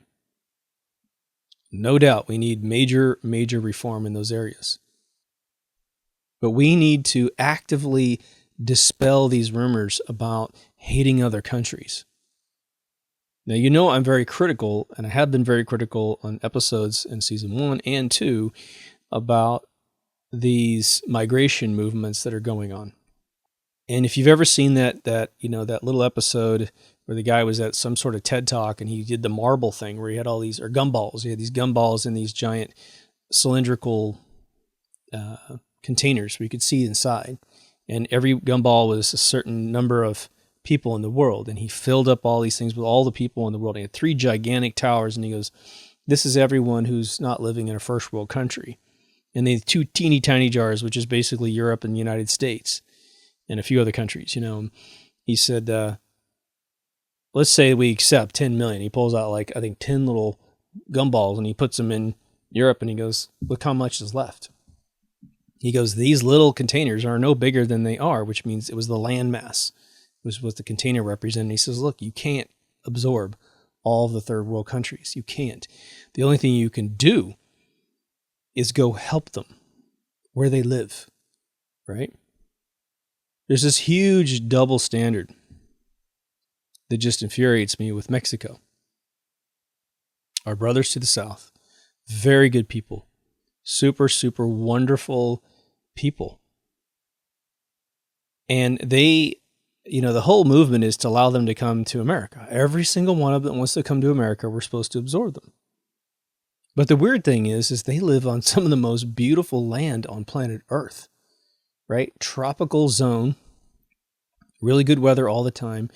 No doubt we need major reform in those areas. But we need to actively dispel these rumors about hating other countries. Now, I'm very critical, and I have been very critical on episodes in season 1 and 2 about these migration movements that are going on. And if you've ever seen that little episode where the guy was at some sort of TED Talk and he did the marble thing where he had all these, or gumballs, he had these gumballs in these giant cylindrical containers where you could see inside. And every gumball was a certain number of people in the world. And he filled up all these things with all the people in the world. He had 3 gigantic towers. And he goes, this is everyone who's not living in a first world country. And then 2 teeny tiny jars, which is basically Europe and the United States and a few other countries. He said, let's say we accept 10 million. He pulls out 10 little gumballs and he puts them in Europe and he goes, look how much is left. He goes, these little containers are no bigger than they are, which means it was the land mass, was what the container represented. He says, look, you can't absorb all of the third world countries. You can't. The only thing you can do is go help them where they live, right? There's this huge double standard that just infuriates me with Mexico. Our brothers to the south, very good people, super, super wonderful people. And they, the whole movement is to allow them to come to America. Every single one of them wants to come to America. We're supposed to absorb them. But the weird thing is they live on some of the most beautiful land on planet Earth, right? Tropical zone, really good weather all the time,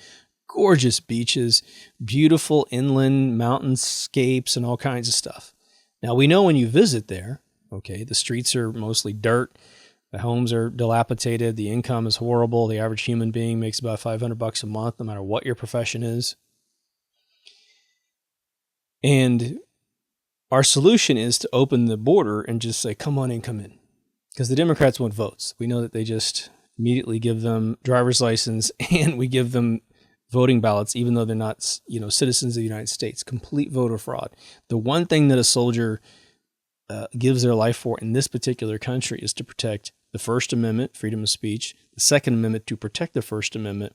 gorgeous beaches, beautiful inland mountainscapes, and all kinds of stuff. Now, we know when you visit there, okay, the streets are mostly dirt, the homes are dilapidated, the income is horrible, the average human being makes about $500 a month, no matter what your profession is. And our solution is to open the border and just say, come on in, come in. Because the Democrats want votes. We know that they just immediately give them driver's license and we give them voting ballots, even though they're not, citizens of the United States. Complete voter fraud. The one thing that a soldier gives their life for in this particular country is to protect the First Amendment, freedom of speech, the Second Amendment to protect the First Amendment.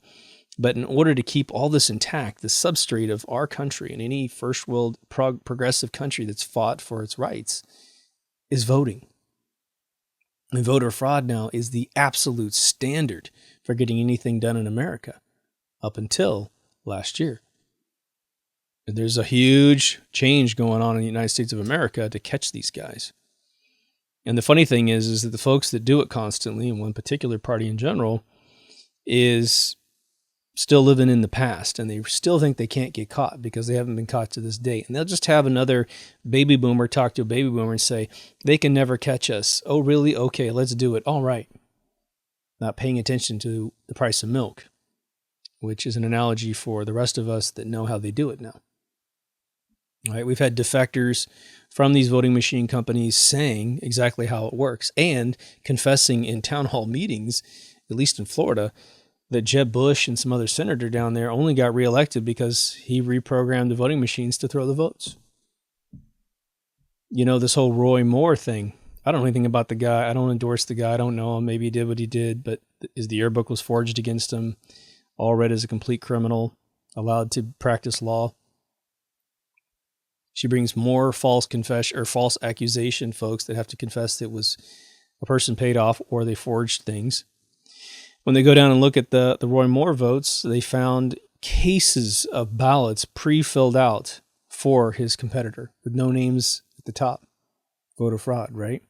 But in order to keep all this intact, the substrate of our country and any first world progressive country that's fought for its rights is voting. And voter fraud now is the absolute standard for getting anything done in America up until last year. And there's a huge change going on in the United States of America to catch these guys. And the funny thing is that the folks that do it constantly, and one particular party in general, is still living in the past, and they still think they can't get caught because they haven't been caught to this day. And they'll just have another baby boomer talk to a baby boomer and say, they can never catch us. Oh, really? Okay, let's do it. All right. Not paying attention to the price of milk, which is an analogy for the rest of us that know how they do it now. All right, we've had defectors from these voting machine companies saying exactly how it works and confessing in town hall meetings, at least in Florida, that Jeb Bush and some other senator down there only got reelected because he reprogrammed the voting machines to throw the votes. This whole Roy Moore thing, I don't know anything about the guy. I don't endorse the guy. I don't know him. Maybe he did what he did, but the yearbook was forged against him, all read as a complete criminal, allowed to practice law. She brings more false confession or false accusation folks that have to confess that it was a person paid off or they forged things. When they go down and look at the Roy Moore votes, they found cases of ballots pre-filled out for his competitor with no names at the top. Voter fraud, right?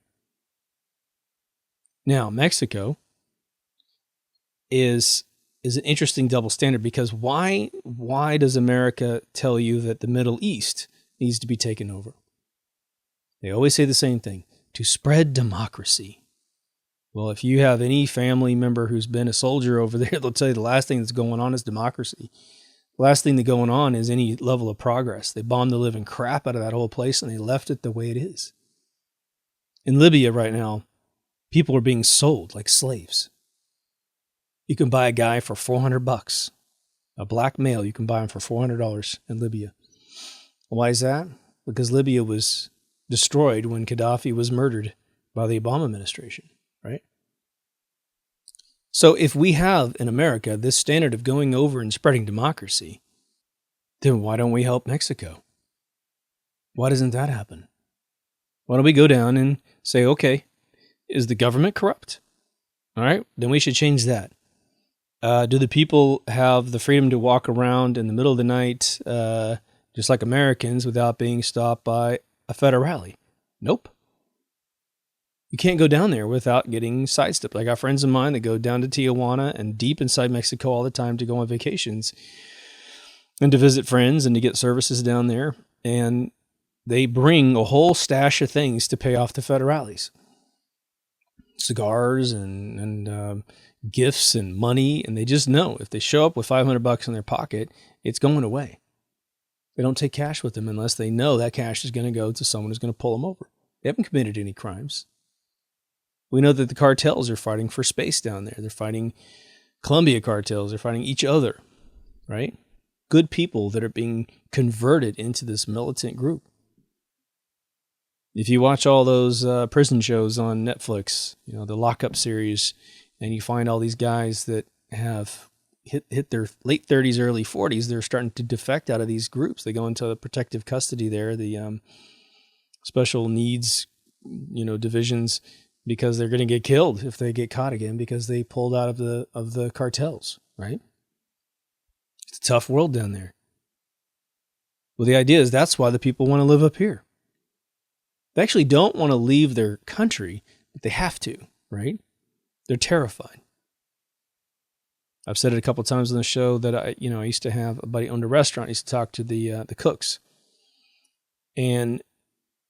Now, Mexico is an interesting double standard because why does America tell you that the Middle East needs to be taken over? They always say the same thing, to spread democracy. Well, if you have any family member who's been a soldier over there, they'll tell you the last thing that's going on is democracy. The last thing that's going on is any level of progress. They bombed the living crap out of that whole place and they left it the way it is. In Libya right now, people are being sold like slaves. You can buy a guy for $400. A black male, you can buy him for $400 in Libya. Why is that? Because Libya was destroyed when Gaddafi was murdered by the Obama administration, right? So if we have in America this standard of going over and spreading democracy, then why don't we help Mexico? Why doesn't that happen? Why don't we go down and say, okay, is the government corrupt? All right, then we should change that. Do the people have the freedom to walk around in the middle of the night, just like Americans, without being stopped by a federale? Nope. You can't go down there without getting sidestepped. I got friends of mine that go down to Tijuana and deep inside Mexico all the time to go on vacations and to visit friends and to get services down there. And they bring a whole stash of things to pay off the federales. Cigars and gifts and money. And they just know if they show up with $500 in their pocket, it's going away. They don't take cash with them unless they know that cash is going to go to someone who's going to pull them over. They haven't committed any crimes. We know that the cartels are fighting for space down there. They're fighting Columbia cartels. They're fighting each other, right? Good people that are being converted into this militant group. If you watch all those prison shows on Netflix, the Lockup series, and you find all these guys that have hit their late 30s, early 40s, they're starting to defect out of these groups. They go into the protective custody there, the special needs, divisions, because they're going to get killed if they get caught again because they pulled out of the cartels, right? It's a tough world down there. Well, the idea is that's why the people want to live up here. They actually don't want to leave their country, but they have to, right? They're terrified. I've said it a couple of times on the show that I used to have a buddy owned a restaurant. I used to talk to the cooks, and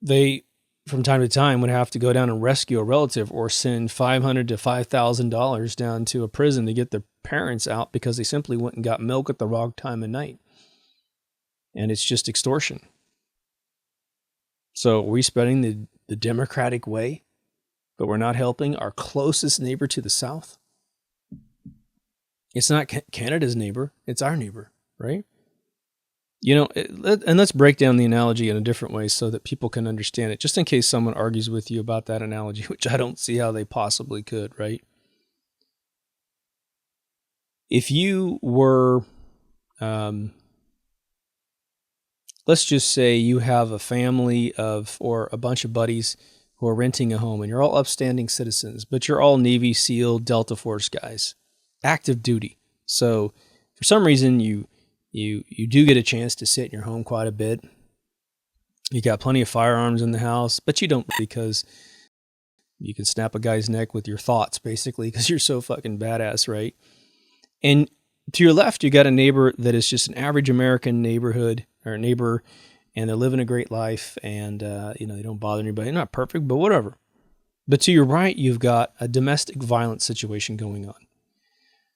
they, from time to time, would have to go down and rescue a relative or send $500 to $5,000 down to a prison to get their parents out because they simply went and got milk at the wrong time of night. And it's just extortion. So are we spreading the democratic way, but we're not helping our closest neighbor to the south? It's not Canada's neighbor, it's our neighbor, right? And let's break down the analogy in a different way so that people can understand it, just in case someone argues with you about that analogy, which I don't see how they possibly could, right? If you were, let's just say you have a family or a bunch of buddies who are renting a home, and you're all upstanding citizens, but you're all Navy SEAL, Delta Force guys, active duty. So for some reason, you do get a chance to sit in your home quite a bit. You got plenty of firearms in the house, but you don't, because you can snap a guy's neck with your thoughts, basically, because you're so fucking badass, right? And to your left, you got a neighbor that is just an average American neighbor, and they're living a great life, and they don't bother anybody. They're not perfect, but whatever. But to your right, you've got a domestic violence situation going on.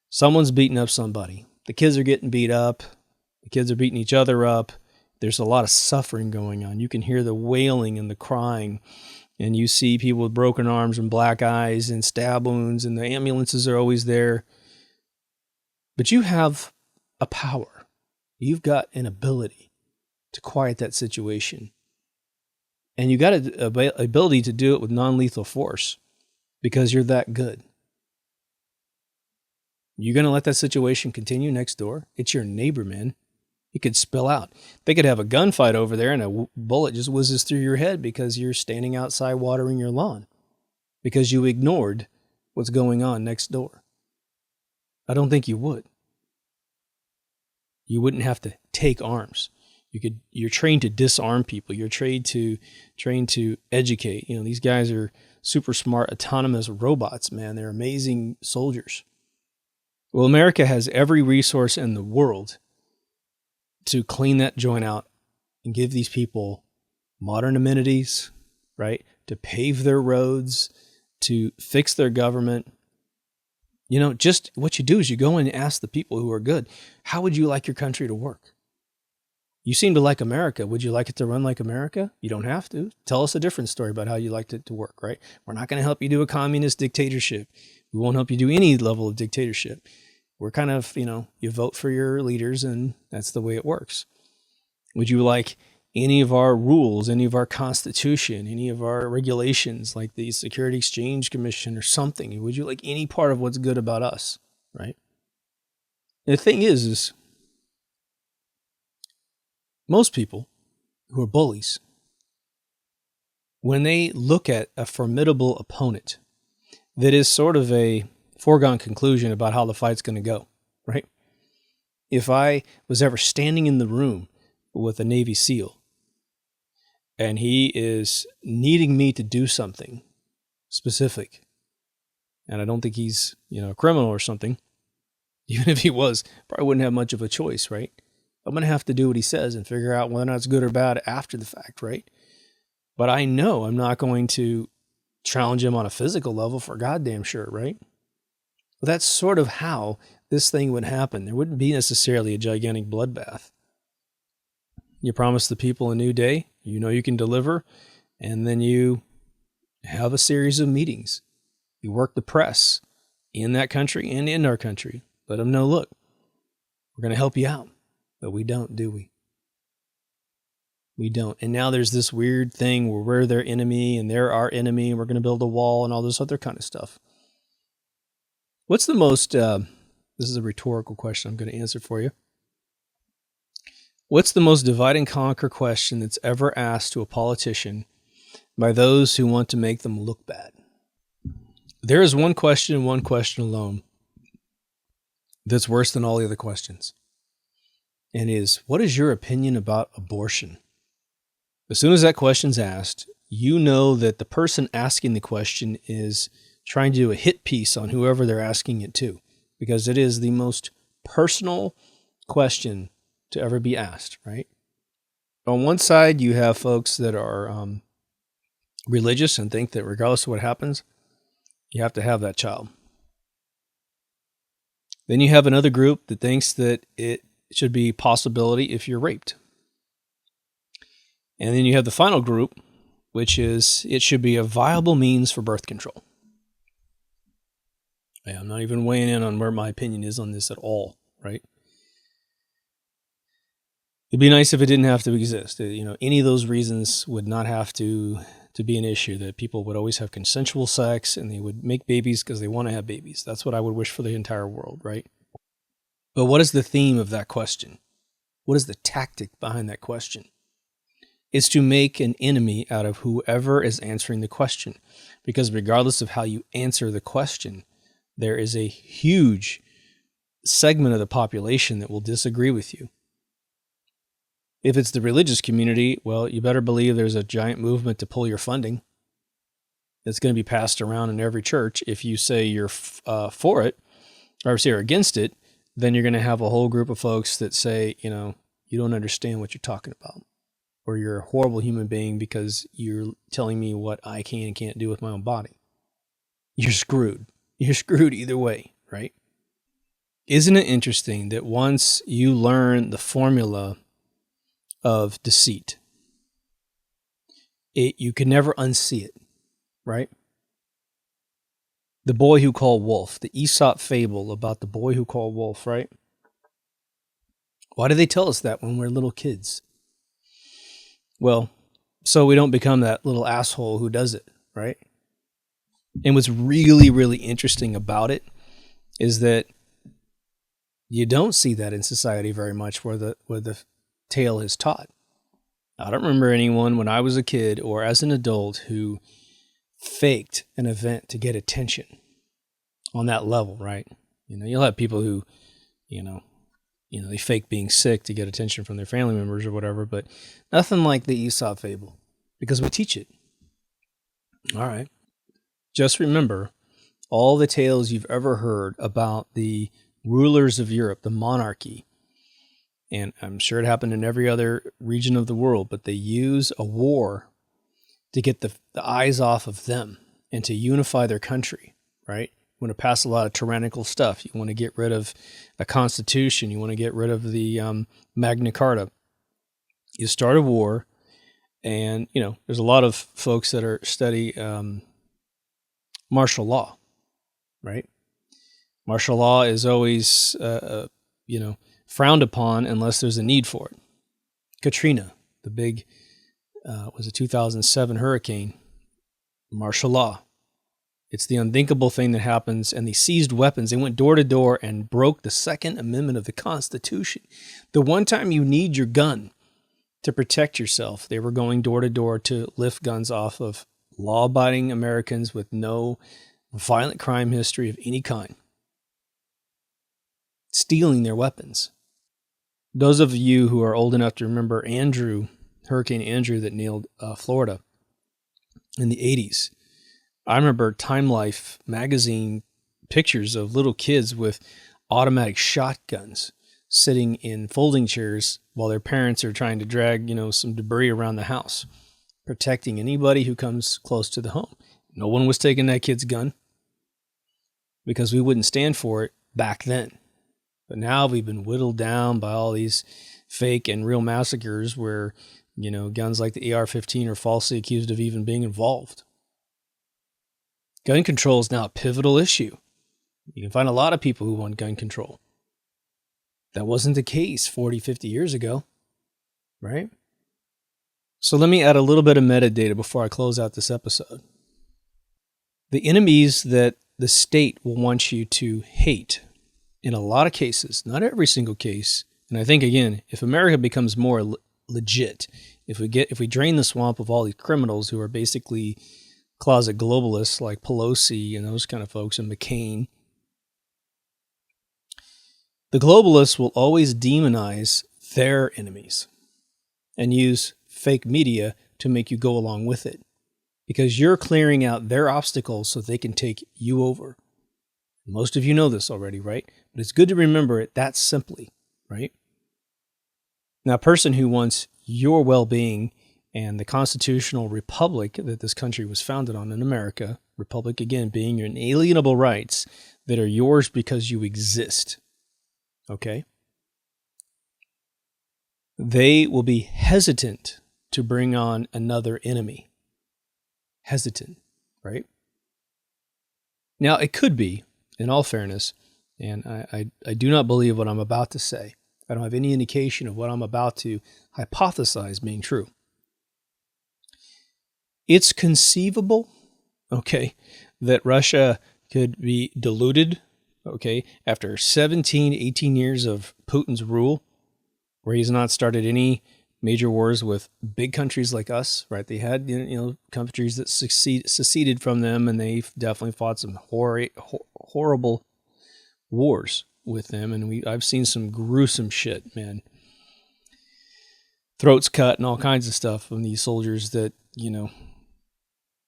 Someone's beating up somebody. The kids are getting beat up. The kids are beating each other up. There's a lot of suffering going on. You can hear the wailing and the crying, and you see people with broken arms and black eyes and stab wounds, and the ambulances are always there. But you have a power. You've got an ability to quiet that situation. And you got an ability to do it with non-lethal force because you're that good. You're going to let that situation continue next door? It's your neighbor, man. It could spill out. They could have a gunfight over there and a bullet just whizzes through your head because you're standing outside watering your lawn because you ignored what's going on next door. I don't think you would. You wouldn't have to take arms. You're trained to disarm people. You're trained to educate. These guys are super smart, autonomous robots, man. They're amazing soldiers. Well, America has every resource in the world to clean that joint out and give these people modern amenities, right? To pave their roads, to fix their government. Just what you do is you go in and ask the people who are good, how would you like your country to work? You seem to like America. Would you like it to run like America? You don't have to. Tell us a different story about how you liked it to work, right? We're not going to help you do a communist dictatorship. We won't help you do any level of dictatorship. We're kind of, you vote for your leaders and that's the way it works. Would you like any of our rules, any of our constitution, any of our regulations, like the Security Exchange Commission or something? Would you like any part of what's good about us, right? And the thing is most people who are bullies, when they look at a formidable opponent that is sort of a foregone conclusion about how the fight's going to go, right? If I was ever standing in the room with a Navy SEAL and he is needing me to do something specific, and I don't think he's, a criminal or something, even if he was, probably wouldn't have much of a choice, right? I'm going to have to do what he says and figure out whether or not it's good or bad after the fact, right? But I know I'm not going to challenge him on a physical level for goddamn sure, right? Well, that's sort of how this thing would happen. There wouldn't be necessarily a gigantic bloodbath. You promise the people a new day, you can deliver, and then you have a series of meetings. You work the press in that country and in our country. Let them know, look, we're going to help you out. But we don't, do we? We don't. And now there's this weird thing where we're their enemy and they're our enemy and we're going to build a wall and all this other kind of stuff. What's the most, this is a rhetorical question I'm going to answer for you. What's the most divide and conquer question that's ever asked to a politician by those who want to make them look bad? There is one question and one question alone that's worse than all the other questions. And is, what is your opinion about abortion? As soon as that question's asked, you know that the person asking the question is trying to do a hit piece on whoever they're asking it to, because it is the most personal question to ever be asked, right? On one side, you have folks that are religious and think that regardless of what happens, you have to have that child. Then you have another group that thinks that it should be a possibility if you're raped. And then you have the final group, which is it should be a viable means for birth control. I'm not even weighing in on where my opinion is on this at all, right? It'd be nice if it didn't have to exist. Any of those reasons would not have to be an issue, that people would always have consensual sex and they would make babies because they want to have babies. That's what I would wish for the entire world, right? But what is the theme of that question? What is the tactic behind that question? It's to make an enemy out of whoever is answering the question. Because regardless of how you answer the question, there is a huge segment of the population that will disagree with you. If it's the religious community, well, you better believe there's a giant movement to pull your funding. It's going to be passed around in every church. If you say you're for it, or say you're against it, then you're going to have a whole group of folks that say, you don't understand what you're talking about. Or you're a horrible human being because you're telling me what I can and can't do with my own body. You're screwed. You're screwed either way, right? Isn't it interesting that once you learn the formula of deceit, you can never unsee it, right? The boy who called wolf, the Aesop fable about the boy who called wolf, right? Why do they tell us that when we're little kids? Well, so we don't become that little asshole who does it, right? And what's really, really interesting about it is that you don't see that in society very much where the tale is taught. I don't remember anyone when I was a kid or as an adult who faked an event to get attention on that level, right? You'll have people who, they fake being sick to get attention from their family members or whatever, but nothing like the Aesop fable because we teach it. All right. Just remember all the tales you've ever heard about the rulers of Europe, the monarchy, and I'm sure it happened in every other region of the world, but they use a war to get the eyes off of them and to unify their country, right? You want to pass a lot of tyrannical stuff. You want to get rid of a constitution. You want to get rid of the Magna Carta. You start a war, and, there's a lot of folks that study martial law, right? Martial law is always, frowned upon unless there's a need for it. Katrina, the big, was a 2007 hurricane, martial law. It's the unthinkable thing that happens, and they seized weapons. They went door to door and broke the Second Amendment of the Constitution. The one time you need your gun to protect yourself, they were going door to door to lift guns off of law-abiding Americans with no violent crime history of any kind, stealing their weapons. Those of you who are old enough to remember Hurricane Andrew that nailed Florida in the 80s, I remember Time Life magazine pictures of little kids with automatic shotguns sitting in folding chairs while their parents are trying to drag, some debris around the house, protecting anybody who comes close to the home. No one was taking that kid's gun because we wouldn't stand for it back then. But now we've been whittled down by all these fake and real massacres where, guns like the AR-15 are falsely accused of even being involved. Gun control is now a pivotal issue. You can find a lot of people who want gun control. That wasn't the case 40, 50 years ago, right? So let me add a little bit of metadata before I close out this episode. The enemies that the state will want you to hate, in a lot of cases, not every single case, and I think, again, if America becomes more legit, if we drain the swamp of all these criminals who are basically closet globalists like Pelosi and those kind of folks and McCain, the globalists will always demonize their enemies and use fake media to make you go along with it because you're clearing out their obstacles so they can take you over. Most of you know this already, right? But it's good to remember it that simply, right? Now, a person who wants your well-being and the constitutional republic that this country was founded on in America, republic again being your inalienable rights that are yours because you exist, okay? They will be hesitant to bring on another enemy. Hesitant, right? Now, it could be, in all fairness, and I do not believe what I'm about to say. I don't have any indication of what I'm about to hypothesize being true. It's conceivable, okay, that Russia could be deluded, okay, after 17, 18 years of Putin's rule, where he's not started any major wars with big countries like us, right? They had, countries that seceded from them, and they definitely fought some horrible wars with them, and I've seen some gruesome shit, man. Throats cut and all kinds of stuff from these soldiers that,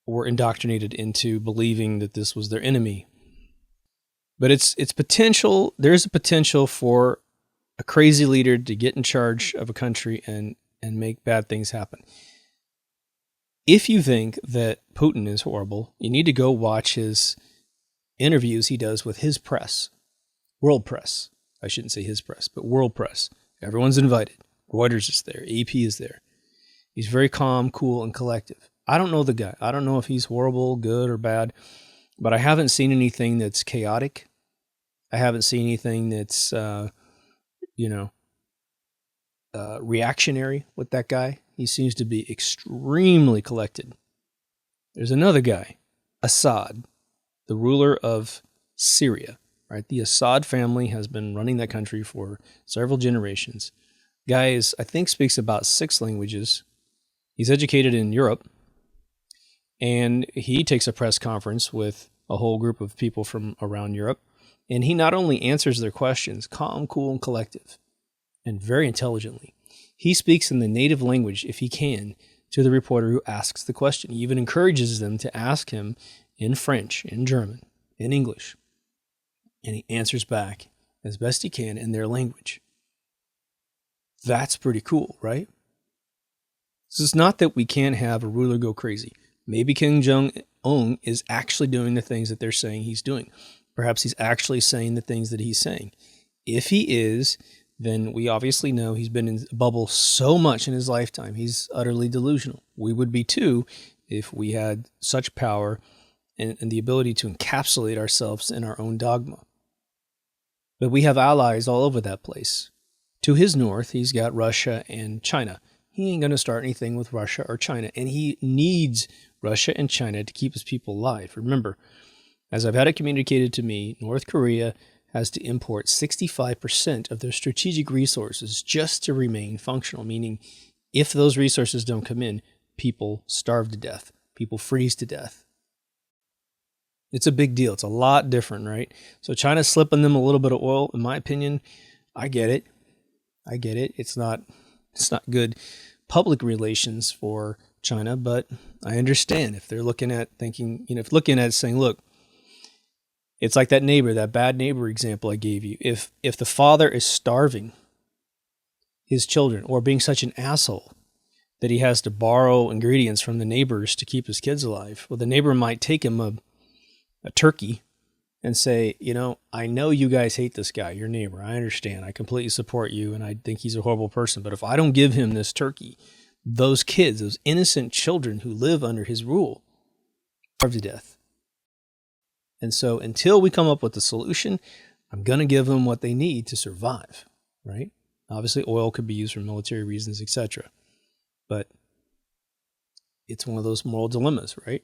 were indoctrinated into believing that this was their enemy. But it's potential. There's a potential for a crazy leader to get in charge of a country and make bad things happen. If you think that Putin is horrible, you need to go watch his interviews he does with his press. World press. I shouldn't say his press, but world press. Everyone's invited. Reuters is there. AP is there. He's very calm, cool, and collective. I don't know the guy. I don't know if he's horrible, good, or bad, but I haven't seen anything that's chaotic. I haven't seen anything that's, reactionary with that guy. He seems to be extremely collected. There's another guy, Assad, the ruler of Syria. Right, the Assad family has been running that country for several generations. Guy I think, speaks about 6 languages. He's educated in Europe, and he takes a press conference with a whole group of people from around Europe, and he not only answers their questions, calm, cool, and collective, and very intelligently. He speaks in the native language, if he can, to the reporter who asks the question. He even encourages them to ask him in French, in German, in English. And he answers back as best he can in their language. That's pretty cool, right? So it's not that we can't have a ruler go crazy. Maybe Kim Jong-un is actually doing the things that they're saying he's doing. Perhaps he's actually saying the things that he's saying. If he is, then we obviously know he's been in a bubble so much in his lifetime. He's utterly delusional. We would be too if we had such power and the ability to encapsulate ourselves in our own dogma. But we have allies all over that place. To his north, he's got Russia and China. He ain't going to start anything with Russia or China, and he needs Russia and China to keep his people alive. Remember, as I've had it communicated to me, North Korea has to import 65% of their strategic resources just to remain functional, meaning if those resources don't come in, people starve to death, people freeze to death. It's a big deal. It's a lot different, right? So China's slipping them a little bit of oil, in my opinion. I get it. It's not good public relations for China, but I understand if they're looking at saying, look, it's like that bad neighbor example I gave you. If the father is starving his children or being such an asshole that he has to borrow ingredients from the neighbors to keep his kids alive, well, the neighbor might take him a turkey and say, I know you guys hate this guy, your neighbor. I understand. I completely support you, and I think he's a horrible person. But if I don't give him this turkey, those kids, those innocent children who live under his rule, starve to death. And so until we come up with a solution, I'm going to give them what they need to survive, right? Obviously, oil could be used for military reasons, etc. But it's one of those moral dilemmas, right?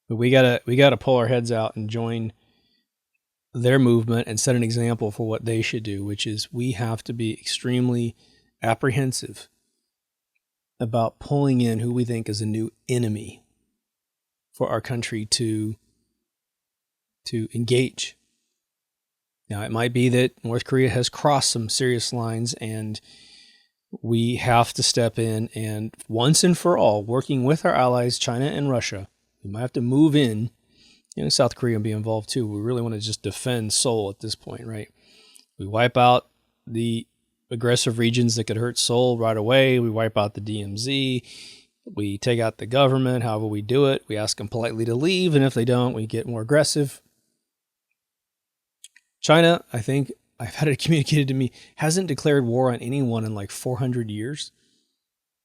But we gotta pull our heads out and join their movement and set an example for what they should do, which is we have to be extremely apprehensive about pulling in who we think is a new enemy for our country to engage. Now, it might be that North Korea has crossed some serious lines and we have to step in and once and for all, working with our allies, China and Russia, we might have to move in, South Korea and be involved too. We really want to just defend Seoul at this point, right? We wipe out the aggressive regions that could hurt Seoul right away. We wipe out the DMZ. We take out the government, however we do it. We ask them politely to leave, and if they don't, we get more aggressive. China, I think, I've had it communicated to me, hasn't declared war on anyone in like 400 years.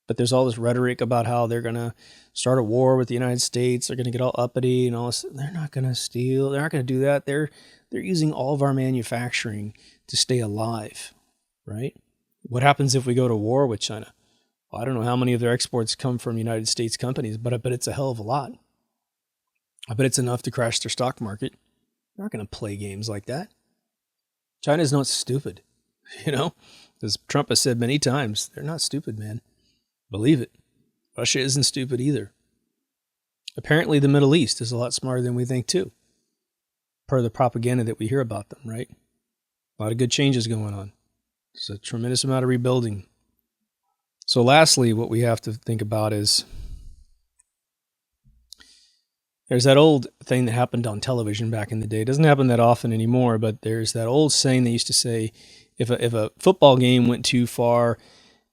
But there's all this rhetoric about how they're going to start a war with the United States. They're going to get all uppity and all this. They're not going to steal. They're not going to do that. They're using all of our manufacturing to stay alive, right? What happens if we go to war with China? Well, I don't know how many of their exports come from United States companies, but I bet it's a hell of a lot. I bet it's enough to crash their stock market. They're not going to play games like that. China's not stupid, as Trump has said many times, they're not stupid, man. Believe it. Russia isn't stupid either. Apparently the Middle East is a lot smarter than we think too, per the propaganda that we hear about them, right? A lot of good changes going on. There's a tremendous amount of rebuilding. So lastly, what we have to think about is there's that old thing that happened on television back in the day. It doesn't happen that often anymore, but there's that old saying they used to say, if a football game went too far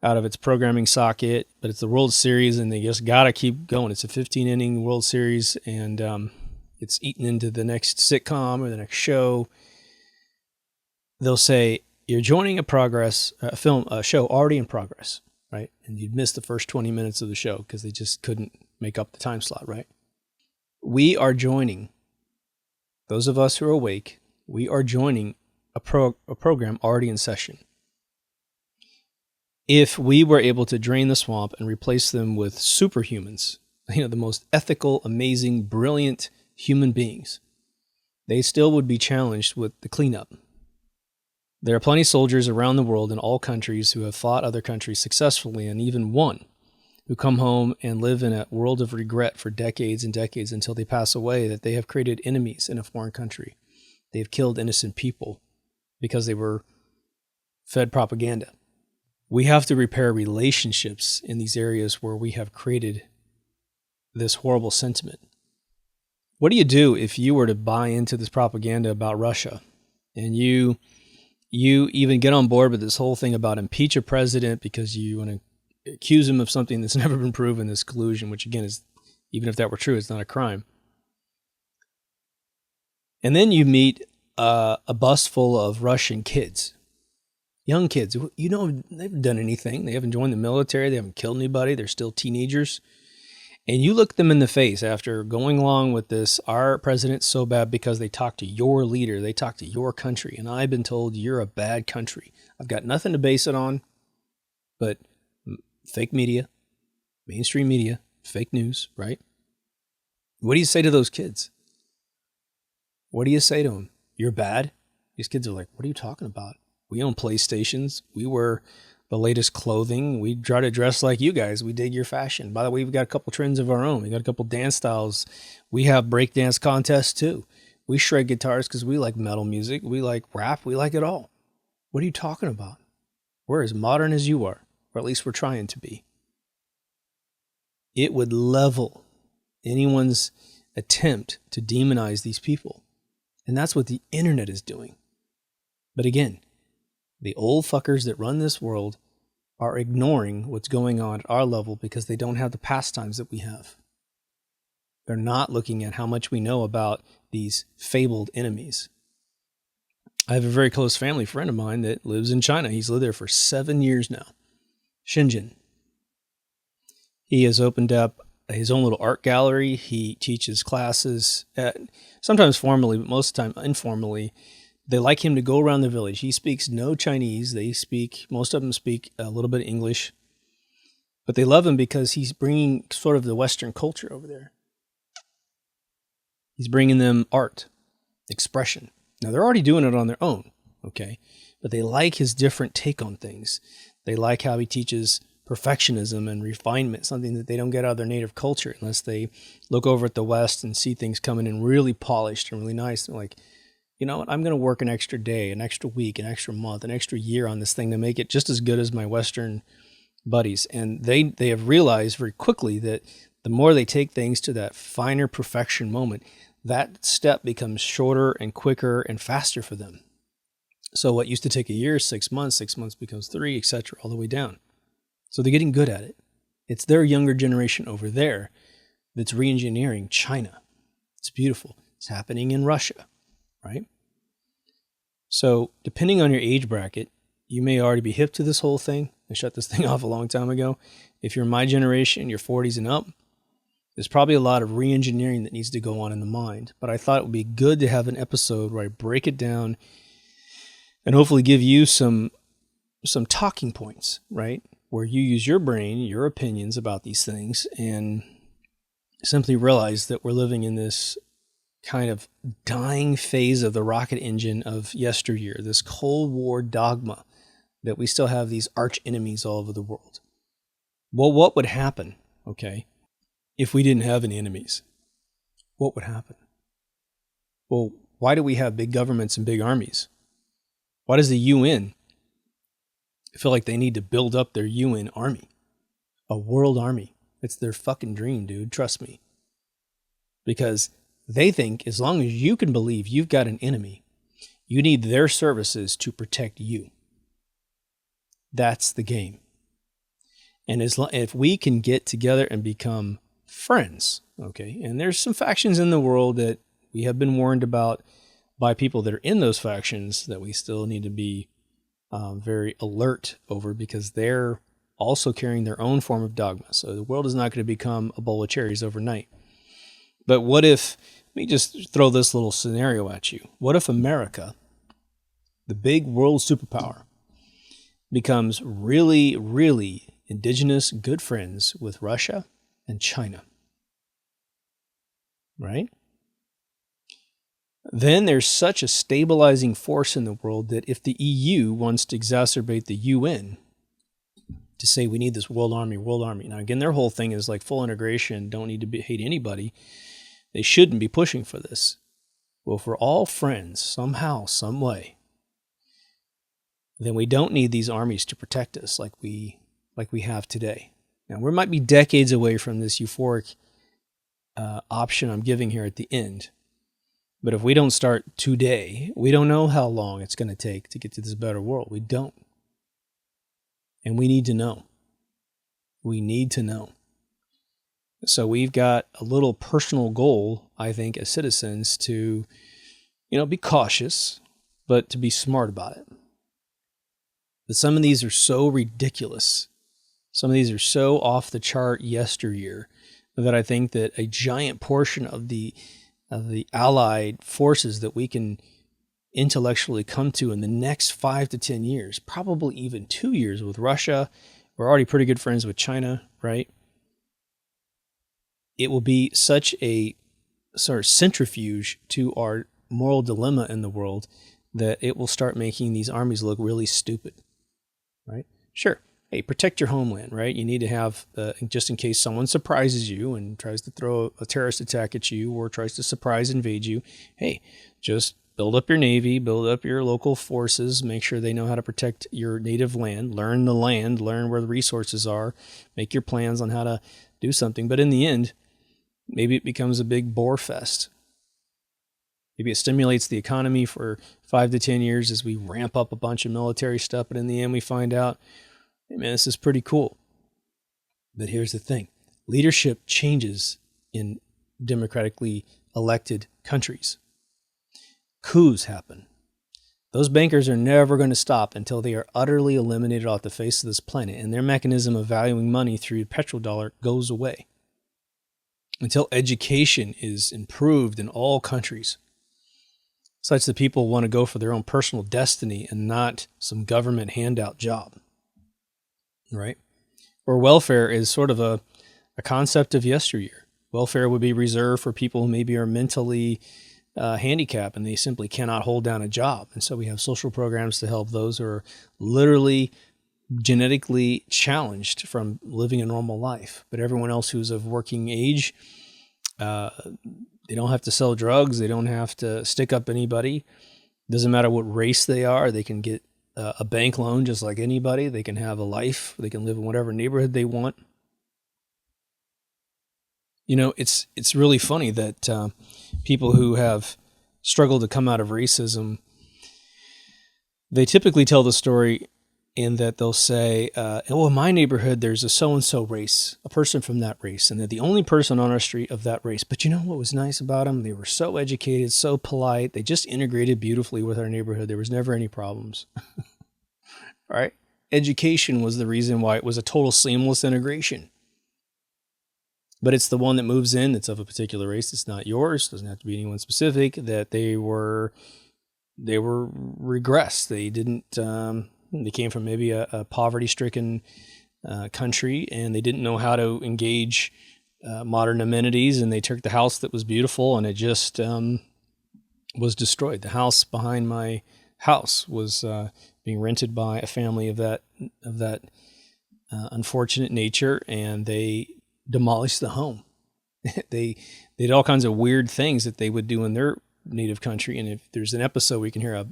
out of its programming socket, but it's the World Series and they just got to keep going. It's a 15-inning World Series and it's eaten into the next sitcom or the next show. They'll say, you're joining a show already in progress, right? And you'd miss the first 20 minutes of the show because they just couldn't make up the time slot, right? We are joining, those of us who are awake, we are joining a program already in session. If we were able to drain the swamp and replace them with superhumans, the most ethical, amazing, brilliant human beings, they still would be challenged with the cleanup. There are plenty of soldiers around the world in all countries who have fought other countries successfully and even won, who come home and live in a world of regret for decades and decades until they pass away, that they have created enemies in a foreign country. They've killed innocent people because they were fed propaganda. We have to repair relationships in these areas where we have created this horrible sentiment. What do you do if you were to buy into this propaganda about Russia and you even get on board with this whole thing about impeach a president because you want to accuse him of something that's never been proven, this collusion, which again is, even if that were true, it's not a crime. And then you meet a bus full of Russian kids. Young kids, they haven't done anything. They haven't joined the military. They haven't killed anybody. They're still teenagers. And you look them in the face after going along with this, our president's so bad because they talk to your leader. They talk to your country. And I've been told you're a bad country. I've got nothing to base it on but fake media, mainstream media, fake news, right? What do you say to those kids? What do you say to them? You're bad? These kids are like, what are you talking about? We own PlayStations. We wear the latest clothing. We try to dress like you guys. We dig your fashion. By the way, we've got a couple trends of our own. We got a couple dance styles. We have breakdance contests too. We shred guitars because we like metal music. We like rap. We like it all. What are you talking about? We're as modern as you are, or at least we're trying to be. It would level anyone's attempt to demonize these people. And that's what the internet is doing. But again, the old fuckers that run this world are ignoring what's going on at our level because they don't have the pastimes that we have. They're not looking at how much we know about these fabled enemies. I have a very close family friend of mine that lives in China. He's lived there for 7 years now. Shenzhen. He has opened up his own little art gallery. He teaches classes, sometimes formally, but most of the time informally. They like him to go around the village. He speaks no Chinese. Most of them speak a little bit of English. But they love him because he's bringing sort of the Western culture over there. He's bringing them art, expression. Now, they're already doing it on their own, okay? But they like his different take on things. They like how he teaches perfectionism and refinement, something that they don't get out of their native culture unless they look over at the West and see things coming in really polished and really nice. They're like, you know what, I'm going to work an extra day, an extra week, an extra month, an extra year on this thing to make it just as good as my Western buddies. And they have realized very quickly that the more they take things to that finer perfection moment, that step becomes shorter and quicker and faster for them. So what used to take a year, 6 months becomes 3, etc., all the way down. So they're getting good at it. It's their younger generation over there that's re-engineering China. It's beautiful. It's happening in Russia, right? So depending on your age bracket, you may already be hip to this whole thing. I shut this thing off a long time ago. If you're my generation, your 40s and up, there's probably a lot of re-engineering that needs to go on in the mind. But I thought it would be good to have an episode where I break it down and hopefully give you some talking points, right? Where you use your brain, your opinions about these things, and simply realize that we're living in this kind of dying phase of the rocket engine of yesteryear, this Cold War dogma that we still have these arch enemies all over the world. Well, what would happen, okay, if we didn't have any enemies? What would happen? Well, why do we have big governments and big armies? Why does the UN feel like they need to build up their UN army? A world army. It's their fucking dream, dude. Trust me. Because they think as long as you can believe you've got an enemy, you need their services to protect you. That's the game. And if we can get together and become friends, okay, and there's some factions in the world that we have been warned about by people that are in those factions that we still need to be very alert over, because they're also carrying their own form of dogma. So the world is not going to become a bowl of cherries overnight. But what if, let me just throw this little scenario at you. What if America, the big world superpower, becomes really, really indigenous good friends with Russia and China? Right? Then there's such a stabilizing force in the world that if the EU wants to exacerbate the UN to say we need this world army. Now again, their whole thing is like full integration, don't need to hate anybody. They shouldn't be pushing for this. Well, if we're all friends somehow, some way, then we don't need these armies to protect us like we have today. Now, we might be decades away from this euphoric option I'm giving here at the end. But if we don't start today, we don't know how long it's going to take to get to this better world. We don't. And we need to know. We need to know. So we've got a little personal goal, I think, as citizens to, be cautious, but to be smart about it. But some of these are so ridiculous. Some of these are so off the chart yesteryear that I think that a giant portion of the allied forces that we can intellectually come to in the next 5 to 10 years, probably even 2 years with Russia. We're already pretty good friends with China, right? It will be such a sort of centrifuge to our moral dilemma in the world that it will start making these armies look really stupid, right? Sure. Hey, protect your homeland, right? You need to have, just in case someone surprises you and tries to throw a terrorist attack at you or tries to surprise invade you. Hey, just build up your navy, build up your local forces, make sure they know how to protect your native land, learn where the resources are, make your plans on how to do something. But in the end, maybe it becomes a big bore fest. Maybe it stimulates the economy for 5 to 10 years as we ramp up a bunch of military stuff. But in the end, we find out, hey man, this is pretty cool. But here's the thing. Leadership changes in democratically elected countries. Coups happen. Those bankers are never going to stop until they are utterly eliminated off the face of this planet, and their mechanism of valuing money through the petrodollar goes away. until education is improved in all countries, such that people want to go for their own personal destiny and not some government handout job, right? Or welfare is sort of a concept of yesteryear. Welfare would be reserved for people who maybe are mentally handicapped and they simply cannot hold down a job. And so we have social programs to help those who are literally genetically challenged from living a normal life. But everyone else who's of working age, they don't have to sell drugs. They don't have to stick up anybody. Doesn't matter what race they are. They can get a bank loan just like anybody. They can have a life. They can live in whatever neighborhood they want. You know, it's really funny that people who have struggled to come out of racism, they typically tell the story in that they'll say, oh, in my neighborhood, there's a so-and-so race, a person from that race, and they're the only person on our street of that race. But you know what was nice about them? They were so educated, so polite. They just integrated beautifully with our neighborhood. There was never any problems. Right? Education was the reason why it was a total seamless integration. But it's the one that moves in that's of a particular race. It's not yours. Doesn't have to be anyone specific. That they were regressed. They didn't. They came from maybe a poverty-stricken country, and they didn't know how to engage modern amenities. And they took the house that was beautiful, and it just was destroyed. The house behind my house was being rented by a family of that unfortunate nature, and they demolished the home. They did all kinds of weird things that they would do in their native country. And if there's an episode where you can hear a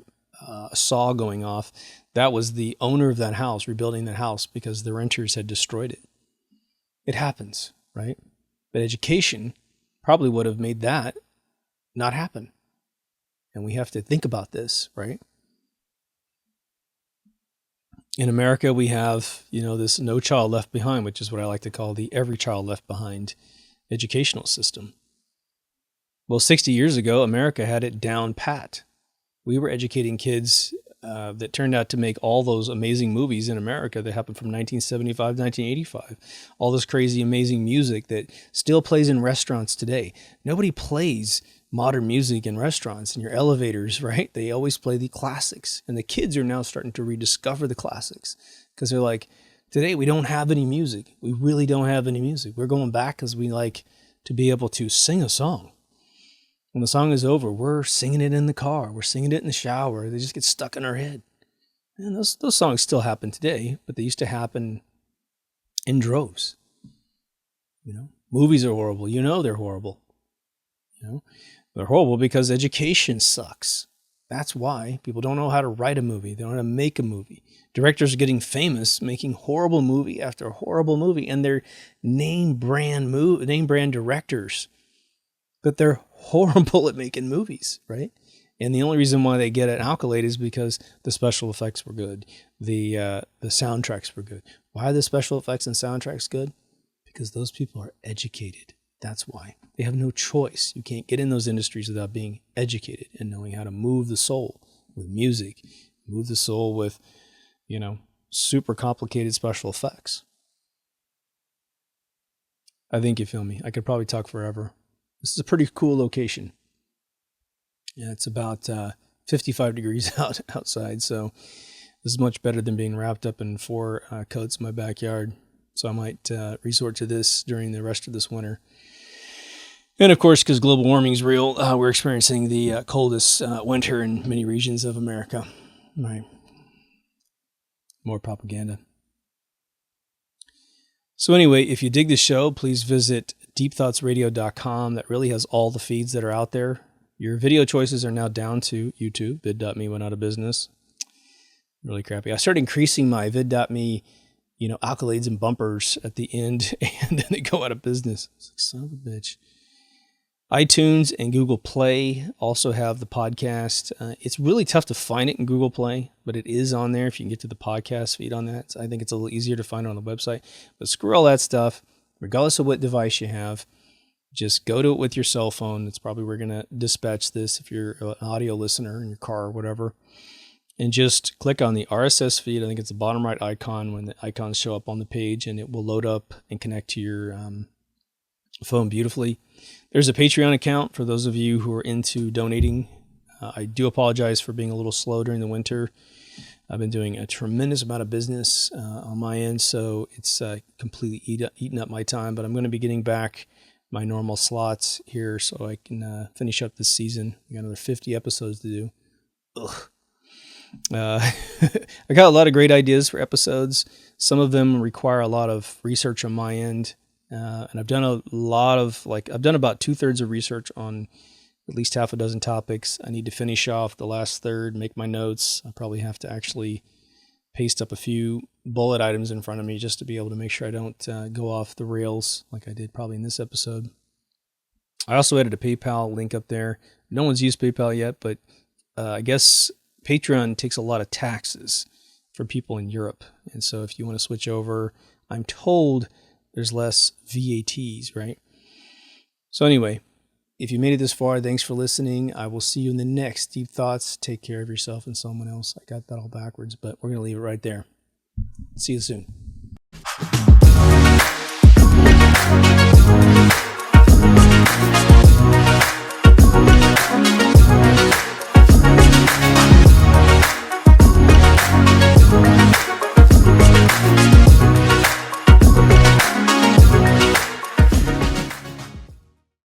saw going off, that was the owner of that house rebuilding that house because the renters had destroyed it. It happens, right? But education probably would have made that not happen. And we have to think about this, right? In America, we have, this No Child Left Behind, which is what I like to call the Every Child Left Behind educational system. Well, 60 years ago, America had it down pat. We were educating kids that turned out to make all those amazing movies in America that happened from 1975 to 1985. All this crazy, amazing music that still plays in restaurants today. Nobody plays modern music in restaurants, in your elevators, right? They always play the classics. And the kids are now starting to rediscover the classics because they're like, today we don't have any music. We really don't have any music. We're going back because we like to be able to sing a song. When the song is over, we're singing it in the car. We're singing it in the shower. They just get stuck in our head. And those songs still happen today, but they used to happen in droves. Movies are horrible. They're horrible. They're horrible because education sucks. That's why people don't know how to write a movie. They don't know how to make a movie. Directors are getting famous, making horrible movie after horrible movie, and they're name brand directors. But they're horrible at making movies, right? And the only reason why they get an accolade is because the special effects were good. The soundtracks were good. Why are the special effects and soundtracks good? Because those people are educated. That's why. They have no choice. You can't get in those industries without being educated and knowing how to move the soul with music, move the soul with, super complicated special effects. I think you feel me. I could probably talk forever. This is a pretty cool location. Yeah, it's about 55 degrees outside, so this is much better than being wrapped up in 4 coats in my backyard. So I might resort to this during the rest of this winter. And of course, because global warming is real, we're experiencing the coldest winter in many regions of America. Right. More propaganda. So anyway, if you dig the show, please visit deepthoughtsradio.com. That really has all the feeds that are out there. Your video choices are now down to YouTube. Vid.me went out of business. Really crappy. I started increasing my vid.me, accolades and bumpers at the end, and then they go out of business. It's like, son of a bitch. iTunes and Google Play also have the podcast. It's really tough to find it in Google Play, but it is on there if you can get to the podcast feed on that. So I think it's a little easier to find it on the website. But screw all that stuff. Regardless of what device you have, just go to it with your cell phone. That's probably where we're going to dispatch this if you're an audio listener in your car or whatever. And just click on the RSS feed. I think it's the bottom right icon when the icons show up on the page, and it will load up and connect to your phone beautifully. There's a Patreon account for those of you who are into donating. I do apologize for being a little slow during the winter. I've been doing a tremendous amount of business on my end, so it's completely eaten up my time. But I'm going to be getting back my normal slots here so I can finish up this season. We got another 50 episodes to do. Ugh. I got a lot of great ideas for episodes. Some of them require a lot of research on my end. And I've done I've done about 2/3 of research on at least half a dozen topics. I need to finish off the last third, make my notes. I probably have to actually paste up a few bullet items in front of me just to be able to make sure I don't go off the rails like I did probably in this episode. I also added a PayPal link up there. No one's used PayPal yet, but I guess Patreon takes a lot of taxes for people in Europe. And so if you want to switch over, I'm told there's less VATs, right? So anyway, if you made it this far, thanks for listening. I will see you in the next Deep Thoughts. Take care of yourself and someone else. I got that all backwards, but we're going to leave it right there. See you soon.